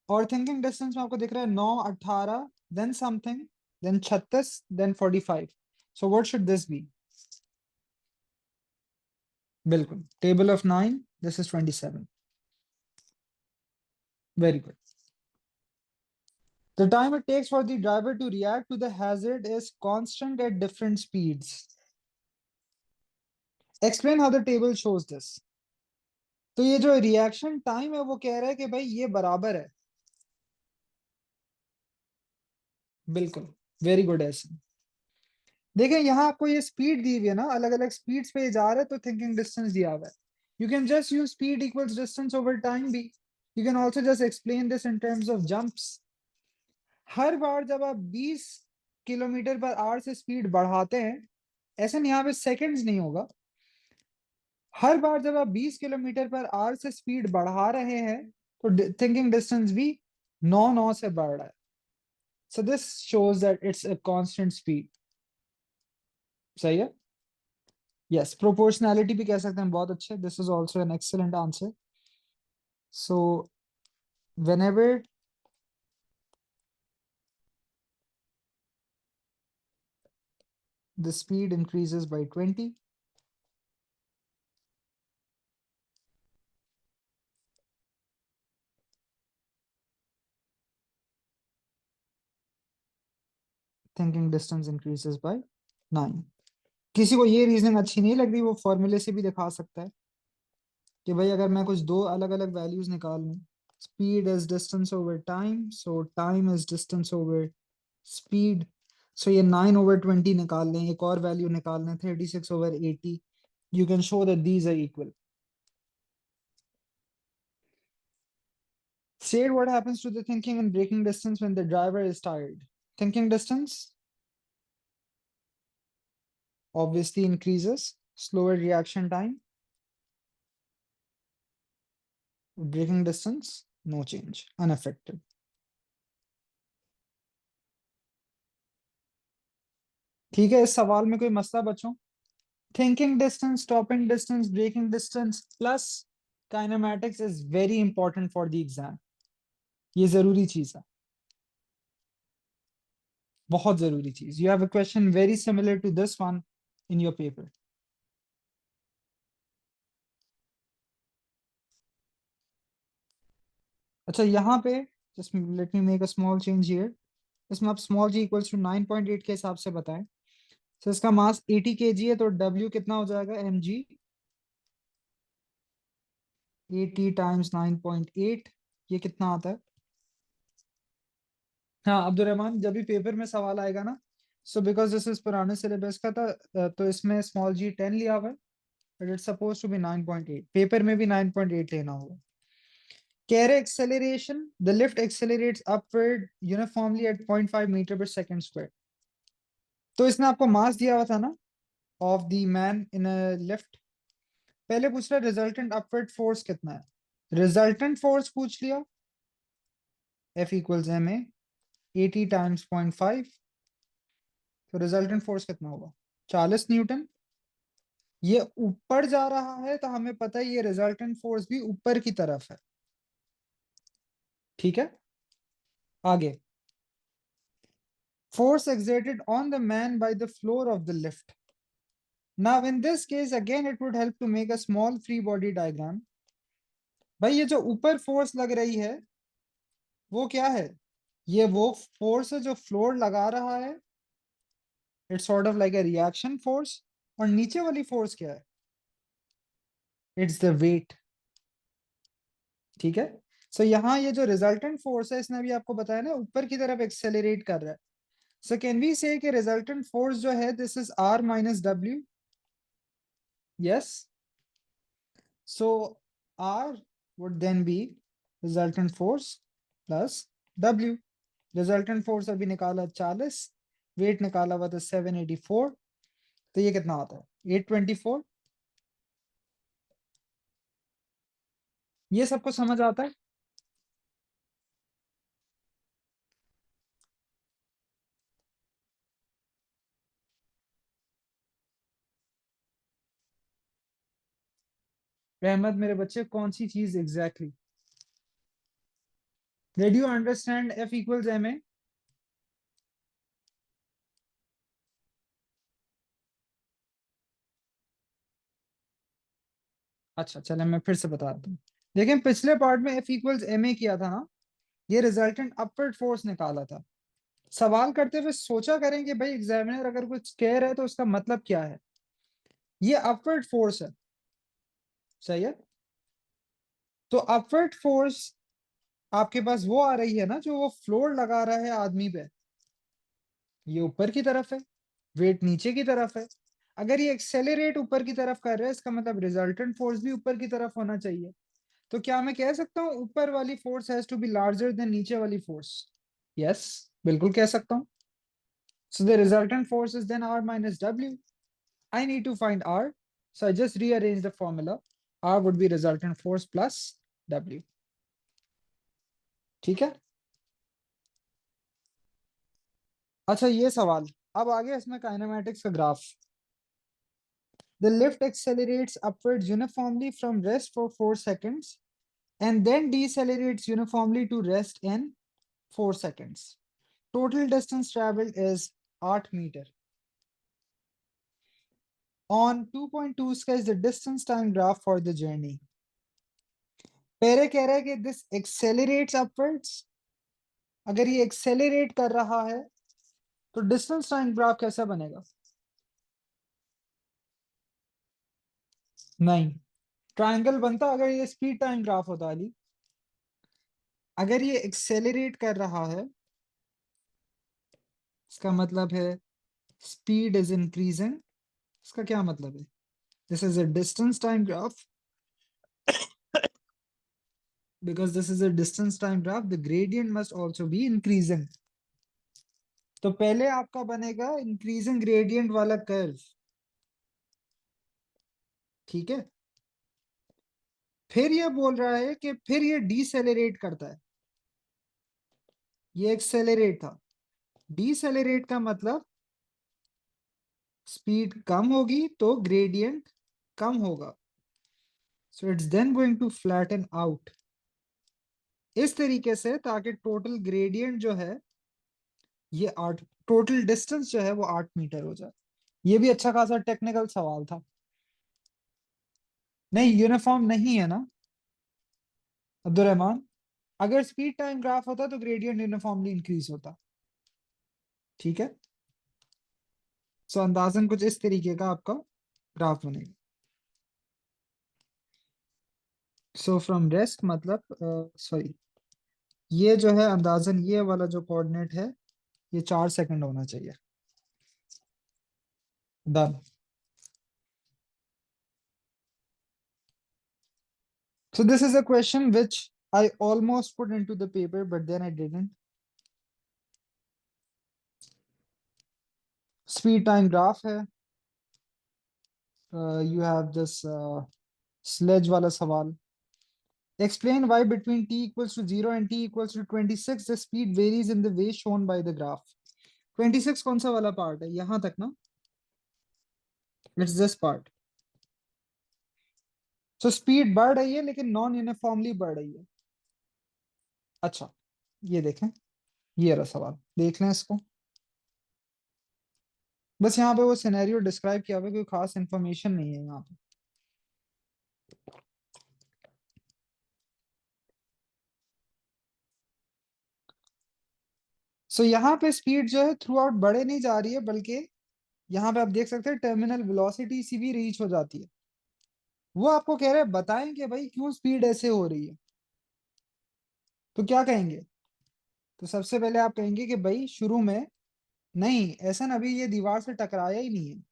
और थिंकिंग डिस्टेंस में आपको दिख रहा है 9, 18, then something, then 36, then 45। So what should this be? बिल्कुल, table of 9, this is 27। Very good. The time it takes for the driver to react to the hazard is constant at different speeds. Explain how the table shows this. तो ये जो reaction time है वो कह रहा है कि भाई ये बराबर है। बिल्कुल, वेरी गुड ऐसे। देखें यहाँ आपको ये स्पीड दी हुई है ना, अलग अलग स्पीड्स पे जा रहा है, तो थिंकिंग डिस्टेंस दिया हुआ है। You can just use speed equals distance over time भी। You can also just explain this in terms of jumps. हर बार जब आप 20 किलोमीटर पर आवर से स्पीड बढ़ाते हैं, ऐसा नहीं यहाँ पे सेकंड्स नहीं होगा, हर बार जब आप 20 किलोमीटर पर आवर से स्पीड बढ़ा रहे हैं तो थिंकिंग डिस्टेंस भी 9 से बढ़ रहा है. So this shows that it's a constant speed. सही है. यस, प्रोपोर्शनैलिटी भी कह सकते हैं, बहुत अच्छे. This is also an excellent answer. So whenever the speed increases by 20, thinking distance increases by 9. किसी को ये रीजनिंग अच्छी नहीं लग रही, वो फॉर्मूले से भी दिखा सकता है कि भाई अगर मैं कुछ दो अलग अलग वैल्यूज निकाल लूं. Speed is distance over time, so time is distance over speed. So ये 9/20 निकाल लें, एक और वैल्यू निकाल लें 36/80. You can show that these are equal. Say what happens to the thinking and braking distance when the driver is tired. Thinking distance obviously increases, slower reaction time. Braking distance, no change, unaffected. ठीक है, इस सवाल में कोई मसला बच्चों? Thinking distance, stopping distance, braking distance plus kinematics is very important for the exam. ये जरूरी चीज है, बहुत जरूरी चीज. You have a question very similar to this one in your paper. अच्छा, यहाँ पे just let me make a small change here. इसमें आप स्मॉल जी इक्वल्स टू 9.8 के हिसाब से बताएं. तो इसका मास 80 kg है, तो W कितना हो जाएगा? mg 80 times 9.8. ये कितना आता है? हाँ अब्दुल रहमान, जब भी पेपर में सवाल आएगा ना, सो बिकॉज दिस इज पुराने सिलेबस का था, तो इसमें स्मॉल जी 10 लिया हुआ है, but it's suppose to be 9.8. Paper में भी 9.8 लेना होगा. कह रहे acceleration, the lift accelerates upward uniformly at 0.5 metre पर सेकंड स्क्वायर. तो इसने आपको मास दिया हुआ था ना, of the man in a lift. पहले पूछ रहा रिजल्टेंट अपवर्ड फोर्स कितना है. रिजल्टेंट फोर्स पूछ लिया, F इक्वल्स ma 80 टाइम्स 0.5. तो रिजल्टेंट फोर्स कितना होगा? 40 न्यूटन. ये ऊपर जा रहा है तो हमें पता है ये रिजल्टेंट फोर्स भी ऊपर की तरफ है. ठीक है, आगे. Force exerted on the man by the floor of the lift. Now in this case again it would help to make a small free body diagram. भाई ये जो ऊपर फोर्स लग रही है वो क्या है? ये वो फोर्स है जो फ्लोर लगा रहा है. It's sort of like a reaction force. और नीचे वाली फोर्स क्या है? It's the weight. ठीक है. सो यहाँ ये जो रिजल्टेंट फोर्स है, इसने भी आपको बताया ना ऊपर की तरफ एक्सेलरेट कर रहा है. सो कैन वी से कि रिजल्टेंट फोर्स जो है this is R minus W. Yes. So R would then be resultant force plus W. Resultant force अभी निकाला 40, वेट निकाला हुआ था 784. तो ये कितना आता है? 824. ये सबको समझ आता है? रहमत मेरे बच्चे, कौन सी चीज exactly? Did you understand F equals ma? अच्छा चले मैं फिर से बता दूं. देखिए पिछले पार्ट में F इक्वल्स ma किया था ना, ये रिजल्टेंट अपवर्ड फोर्स निकाला था. सवाल करते हुए सोचा करें कि भाई एग्जामिनर अगर कुछ कह रहा है तो उसका मतलब क्या है. ये अपवर्ड फोर्स है. सही है. तो अपवर्ड फोर्स आपके पास वो आ रही है ना जो वो फ्लोर लगा रहा है आदमी पे. ये ऊपर की तरफ है, वेट नीचे की तरफ है. अगर ये एक्सेलरेट ऊपर की तरफ कर रहा है, इसका मतलब रिजल्टेंट फोर्स भी ऊपर की तरफ होना चाहिए. तो क्या मैं कह सकता हूँ ऊपर वाली force has to be larger than नीचे वाली फोर्स? यस, बिल्कुल कह सकता हूँ. So the resultant force is then R minus W. I need to find R, so I just rearrange the formula. R would be resultant force plus W. ठीक है। अच्छा ये सवाल, अब आगे इसमें काइनेमैटिक्स का graph. The lift accelerates upward uniformly from rest for 4 seconds and then decelerates uniformly to rest in 4 seconds. Total distance traveled is 8 meter. On 2.2 sketch the distance time graph for the journey. पहले कह रहा है कि this accelerates upwards, अगर ये accelerate कर रहा है तो डिस्टेंस टाइम ग्राफ कैसा बनेगा? नहीं, ट्रायंगल बनता अगर ये स्पीड टाइम ग्राफ होता अली। अगर ये एक्सेलरेट कर रहा है इसका मतलब है स्पीड इज इंक्रीजिंग। इसका क्या मतलब है? This is a distance time graph, because this is a distance time graph the gradient must also be increasing। तो पहले आपका बनेगा इंक्रीजिंग ग्रेडियंट वाला कर्व, ठीक है। फिर ये बोल रहा है कि फिर ये डीसेलेरेट करता है। ये एक्सेलरेट था, डीसेलेरेट का मतलब स्पीड कम होगी तो ग्रेडियंट कम होगा। So it's then going to flatten out इस तरीके से, ताकि टोटल ग्रेडियंट जो है ये 8, टोटल डिस्टेंस जो है वो 8 मीटर हो जाए। ये भी अच्छा खासा टेक्निकल सवाल था। नहीं यूनिफॉर्म नहीं है ना अब्दुलरहमान। अगर स्पीड टाइम ग्राफ होता तो ग्रेडियंट यूनिफॉर्मली इंक्रीज होता, ठीक है। सो अंदाजन कुछ इस तरीके का आपका ग्राफ बनेगा। सो फ्रॉम रेस्ट मतलब सॉरी, ये जो है अंदाजन ये वाला जो कोऑर्डिनेट है ये 4 सेकंड होना चाहिए। Done. So this is a question which I almost put into the paper, but then I didn't. Speed time graph है। You have this sledge वाला सवाल। Explain why between t equals to 0 and t equals to 26 the speed varies in the way shown by the graph। 26 कौन सा वाला part है? यहां तक ना? It's this part। So speed बढ़ रही है लेकिन नॉन यूनिफॉर्मली बढ़ रही है। अच्छा ये देखें, ये रहा सवाल, देख लें इसको। बस यहाँ पे वो सिनेरियो डिस्क्राइब किया हुआ है, कोई खास इंफॉर्मेशन नहीं है यहाँ पे। सो यहाँ पे स्पीड जो है थ्रू आउट बढ़े नहीं जा रही है, बल्कि यहाँ पे आप देख सकते हैं टर्मिनल वेलोसिटी सी भी रीच हो जाती है। वो आपको कह रहे हैं बताएं कि भाई क्यों स्पीड ऐसे हो रही है। तो क्या कहेंगे? तो सबसे पहले आप कहेंगे कि भाई शुरू में नहीं, ऐसा ना, अभी ये दीवार से टकराया ही नहीं है।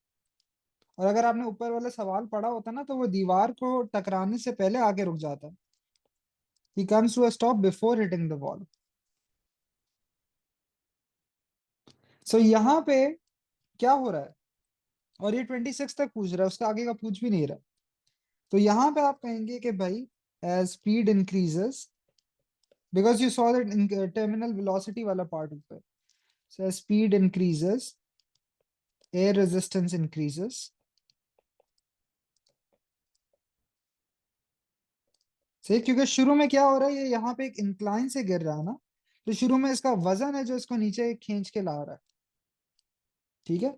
और अगर आपने ऊपर वाला सवाल पढ़ा होता ना तो वो दीवार को टकराने से पहले आके रुक जाता। He comes to a stop before hitting the wall. So यहाँ पे क्या हो रहा है? और ये 26 तक पूछ रहा है, उसका आगे का पूछ भी नहीं रहा। तो यहाँ पे आप कहेंगे कि भाई as speed increases, because you saw that terminal velocity वाला पार्ट ऊपर। So as speed increases air resistance increases. सही, क्योंकि शुरू में क्या हो रहा है, ये यहाँ पे एक इंक्लाइन से गिर रहा है ना, तो शुरू में इसका वजन है जो इसको नीचे खींच के ला रहा है, ठीक है।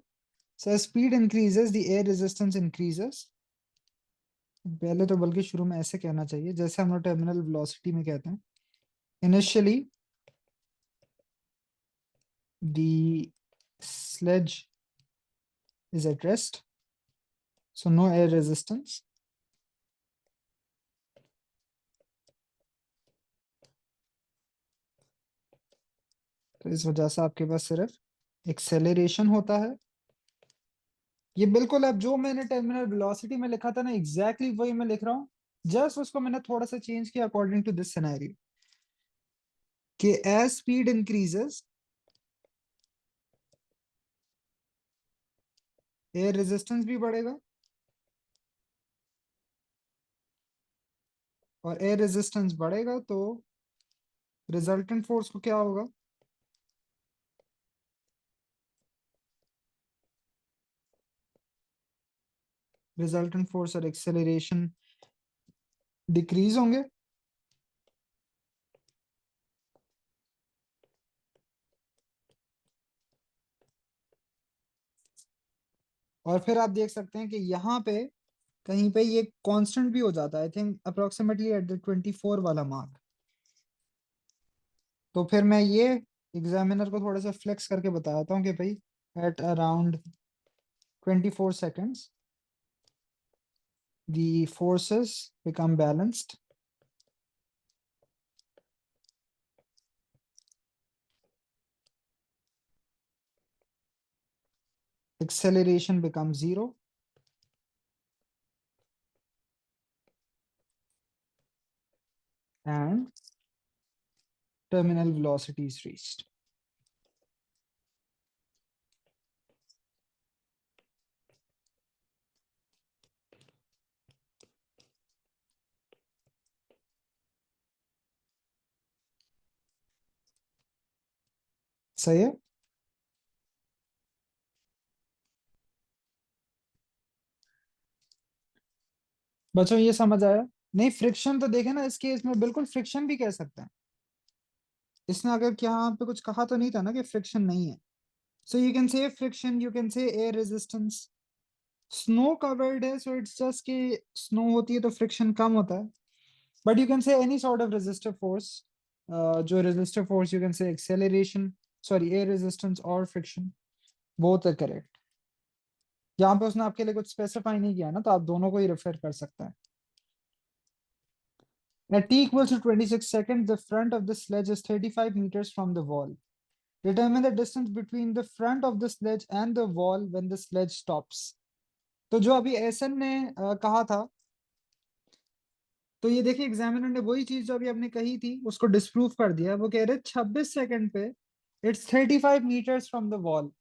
So speed increases the air resistance increases. पहले तो बल्कि शुरू में ऐसे कहना चाहिए जैसे हम लोग टर्मिनल वेलोसिटी में कहते हैं, initially the sledge is at rest, so no air resistance। तो इस वजह से आपके पास सिर्फ एक्सेलरेशन होता है। ये बिल्कुल अब जो मैंने टर्मिनल वेलोसिटी में लिखा था ना, एग्जैक्टली वही मैं लिख रहा हूँ। जस्ट उसको मैंने थोड़ा सा चेंज किया अकॉर्डिंग टू दिस सिनेरियो, कि as speed increases air resistance भी बढ़ेगा, और एयर रेजिस्टेंस बढ़ेगा तो रिजल्टेंट फोर्स को क्या होगा? रिजल्टेंट फोर्स और एक्सेलरेशन डिक्रीज होंगे। और फिर आप देख सकते हैं कि यहाँ पे कहीं पे ये कांस्टेंट भी हो जाता है, I think approximately at the 24 वाला मार्क। तो फिर मैं ये एग्जामिनर को थोड़ा सा फ्लेक्स करके बताता हूँ कि भाई at around 24 seconds the forces become balanced, acceleration becomes zero, and terminal velocity is reached. सही है बच्चों, ये समझ आया? नहीं, फ्रिक्शन तो देखे ना, इस केस में बिल्कुल फ्रिक्शन भी कह सकते हैं। इसने अगर क्या यहाँ पे कुछ कहा तो नहीं था ना कि फ्रिक्शन नहीं है। So you can say friction, you can say air resistance. Snow covered है, सो इट्स जस्ट कि स्नो होती है तो फ्रिक्शन कम होता है। But you can say any sort of resistive force. जो resistive force, you can say acceleration, sorry air resistance और फ्रिक्शन, बोथ आर करेक्ट। यहाँ पे उसने आपके लिए कुछ स्पेसिफाई नहीं किया ना, तो आप दोनों को ही रेफर कर सकते हैं। At t equals to 26 seconds, the front of the sledge is 35 meters from the wall. Determine the distance between the front of the sledge and the wall when the sledge stops. तो जो अभी एसन ने कहा था, तो ये देखिए examiner ने वही चीज जो अभी आपने कही थी उसको डिस्प्रूव कर दिया। वो कह रहे 26 सेकंड पे it's 35 metres from the wall.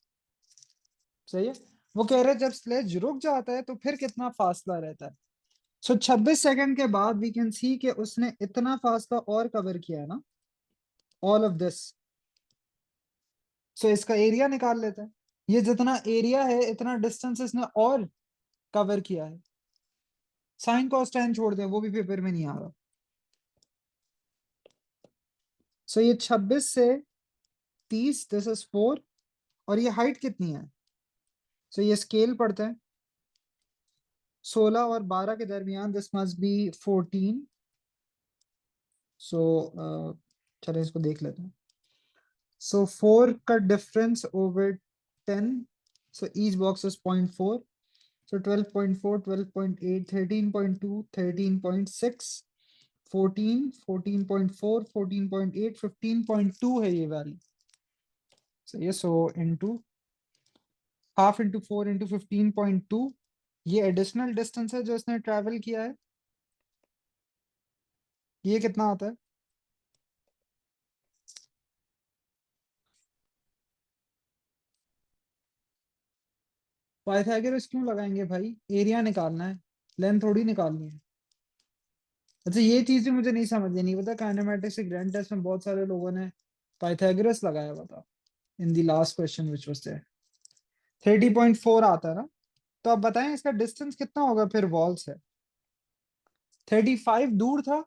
सही है। वो कह रहे जब स्लेज रुक जाता है तो फिर कितना फासला रहता है। सो 26 सेकंड के बाद वी कैन सी कि उसने इतना फासला और कवर किया है ना, ऑल ऑफ दिस। सो इसका एरिया निकाल लेते हैं। ये जितना एरिया है इतना डिस्टेंस इसने और कवर किया है। साइन कॉस टेन छोड़ दें, वो भी पेपर में नहीं आ रहा। सो ये 26 से 30, दिस इज 4। और ये हाइट कितनी है? सो ये स्केल पढ़ते हैं। 16 और 12 के दरमियान, दिस मस्ट बी 14। सो चलो इसको देख लेते हैं। सो 4 का difference over 10, so each box is 0.4। So 12.4, 12.8, 13.2, 13.6, 14, 14.4, 14.8, 15.2 है ये वैल्यू। सही है। So into half into 4 into 15.2, ये एडिशनल डिस्टेंस है जो इसने ट्रैवल किया है। ये कितना आता है? पाइथागोरस क्यों लगाएंगे भाई? एरिया निकालना है, लेंथ थोड़ी निकालनी है। अच्छा, ये चीज भी मुझे नहीं समझ नहीं पता, काइनेमेटिक्स के ग्रैंड टेस्ट में बहुत सारे लोगों ने पाइथागोरस लगाया हुआ था in the last question which was there. 30.4 आता है ना? तो आप बताएं इसका डिस्टेंस कितना होगा फिर वॉल से? 35 दूर था,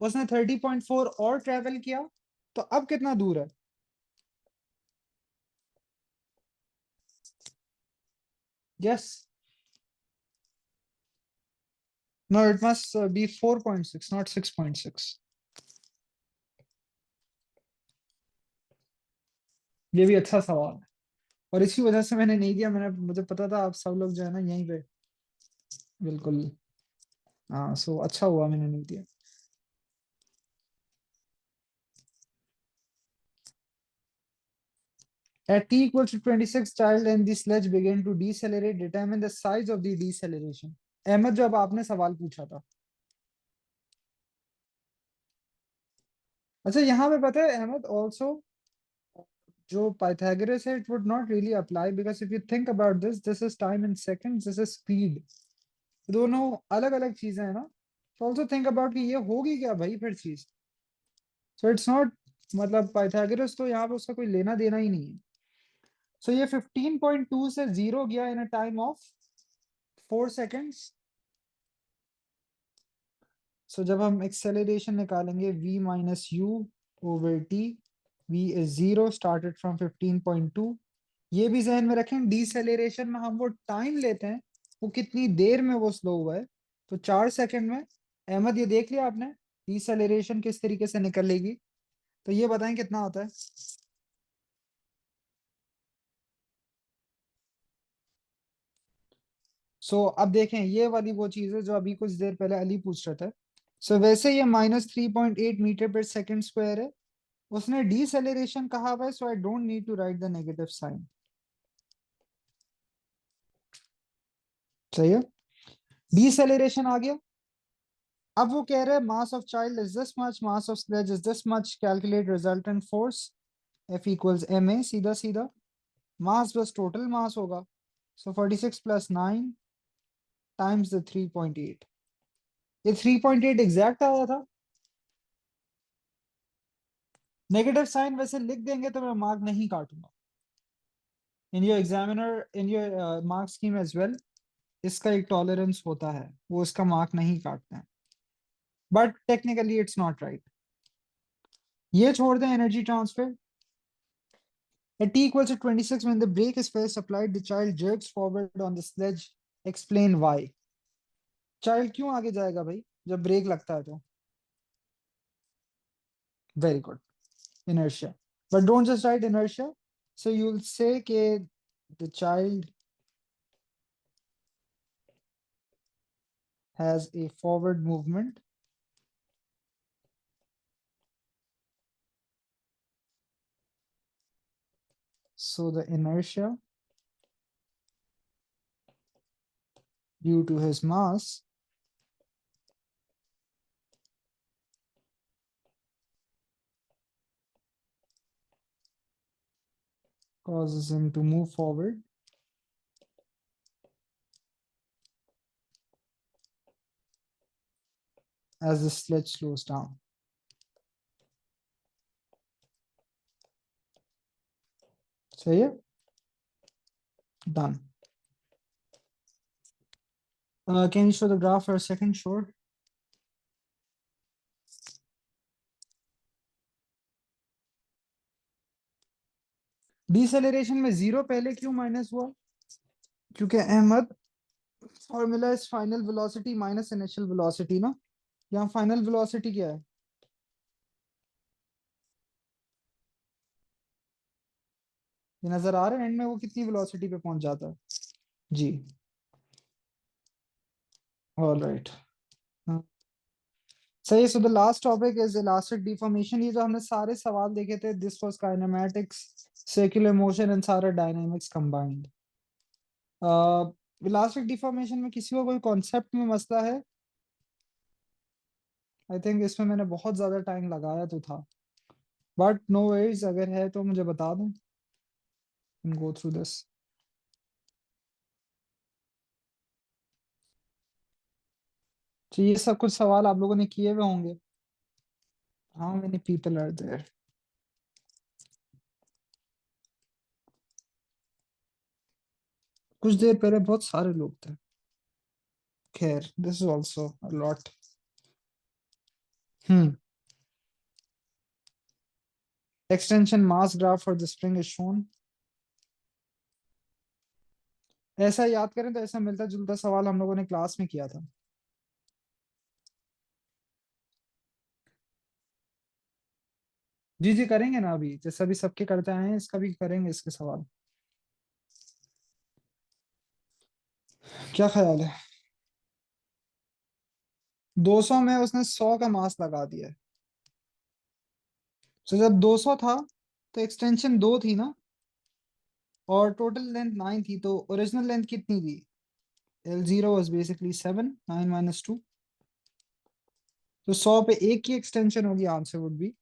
उसने 30.4 और ट्रेवल किया, तो अब कितना दूर है? Yes. No, it must be 4.6 not 6.6। ये भी अच्छा सवाल है, और इसी वजह से मैंने नहीं दिया। मुझे पता था आप सब लोग जो है ना यहीं पे बिल्कुल। हाँ, सो अच्छा हुआ मैंने नहीं दिया। At t equals to 26, child and the sledge began to decelerate. Determine the size of the deceleration. Ahmad, जो अब आपने सवाल पूछा था। अच्छा, यहाँ पे पता है अहमद ऑल्सो, जो पाइथागोरस है, it would not really apply because if you think about this, this is time in seconds, this is speed. दोनों अलग अलग चीजें हैं ना। तो ऑल्सो थिंक अबाउट कि ये होगी क्या भाई फिर चीज। सो इट्स नॉट, मतलब पाइथागोरस तो यहाँ पे उसका कोई लेना देना ही नहीं है। सो ये 15.2 से 0 गया इन अ टाइम ऑफ 4 सेकेंड्स। सो जब हम एक्सेलरेशन निकालेंगे v minus you over T, v is 0 started from 15.2। ये भी जहन में रखें, डीसेलेरेशन में हम वो टाइम लेते हैं, वो कितनी देर में वो स्लो हुआ है। तो 4 सेकंड में। अहमद ये देख लिया आपने डीसेलेरेशन किस तरीके से निकलेगी, तो ये बताएं कितना होता है। अब देखें ये वाली वो चीज है जो अभी कुछ देर पहले अली पूछ रहा था। वैसे ये -3.8 मीटर पर सेकेंड स्क्वायर है। उसने डीसेलेरेशन कहा हुआ है, so I don't need to write the negative sign. सही है। डीसेलेरेशन आ गया। अब वो कह रहे हैं mass of child is this much, mass of sledge is this much, calculate resultant force F equals M A, सीधा सीधा। मास बस टोटल मास होगा। 46 + 9 टाइम्स द 3.8। ये 3.8 एग्जैक्ट आया था। नेगेटिव साइन वैसे लिख देंगे तो मैं मार्क नहीं काटूंगा in your examiner, in your mark scheme as well. इसका एक टॉलरेंस होता है, वो इसका मार्क नहीं काटते हैं, but technically it's not right. ये छोड़ दें energy transfer. At t equals to 26, when the brake is first applied, the child jerks forward on the sledge. Explain why. Child क्यों आगे जाएगा भाई जब ब्रेक लगता है तो? Very good. Inertia. But don't just write inertia. So you'll say कि the child has a forward movement. So the inertia due to his mass causes him to move forward as the sledge slows down. सही है? Done. Can you show the graph for a second? Sure. डिसेलेरेशन में 0 पहले क्यों minus हुआ? क्योंकि Ahmad formula is final velocity minus initial velocity ना। यहाँ final velocity क्या है? ये नजर आ रहा है एंड में वो कितनी वेलोसिटी पे पहुंच जाता है? जी। All right. सही। So the last topic is elastic deformation. ये जो हमने सारे सवाल देखे थे, this was kinematics, circular motion and सारा डायनामिक्स कंबाइंड। इलास्टिक डिफॉर्मेशन में किसी को कोई कॉन्सेप्ट में मसला है? आई थिंक इसमें मैंने बहुत ज्यादा टाइम लगाया तो था, बट नो वरीज, अगर है तो मुझे बता दें। गो थ्रू दिस। तो ये सब कुछ सवाल आप लोगों ने किए हुए होंगे। How many people are there? कुछ देर पहले बहुत सारे लोग थे। खैर, this is also a lot. हम्म। Extension mass graph for the spring is shown. ऐसा याद करें तो ऐसा मिलता जुलता सवाल हम लोगों ने क्लास में किया था। जी जी करेंगे ना, अभी जैसा भी सबके करते आए हैं इसका भी करेंगे, इसके सवाल। क्या ख्याल है? 200 में उसने 100 का मास लगा दिया है। तो जब 200 था तो एक्सटेंशन 2 थी ना, और टोटल लेंथ 9 थी, तो ओरिजिनल लेंथ कितनी थी? L0 was basically 7, 9 - 2। तो 100 पे एक की एक्सटेंशन होगी, आंसर वुड बी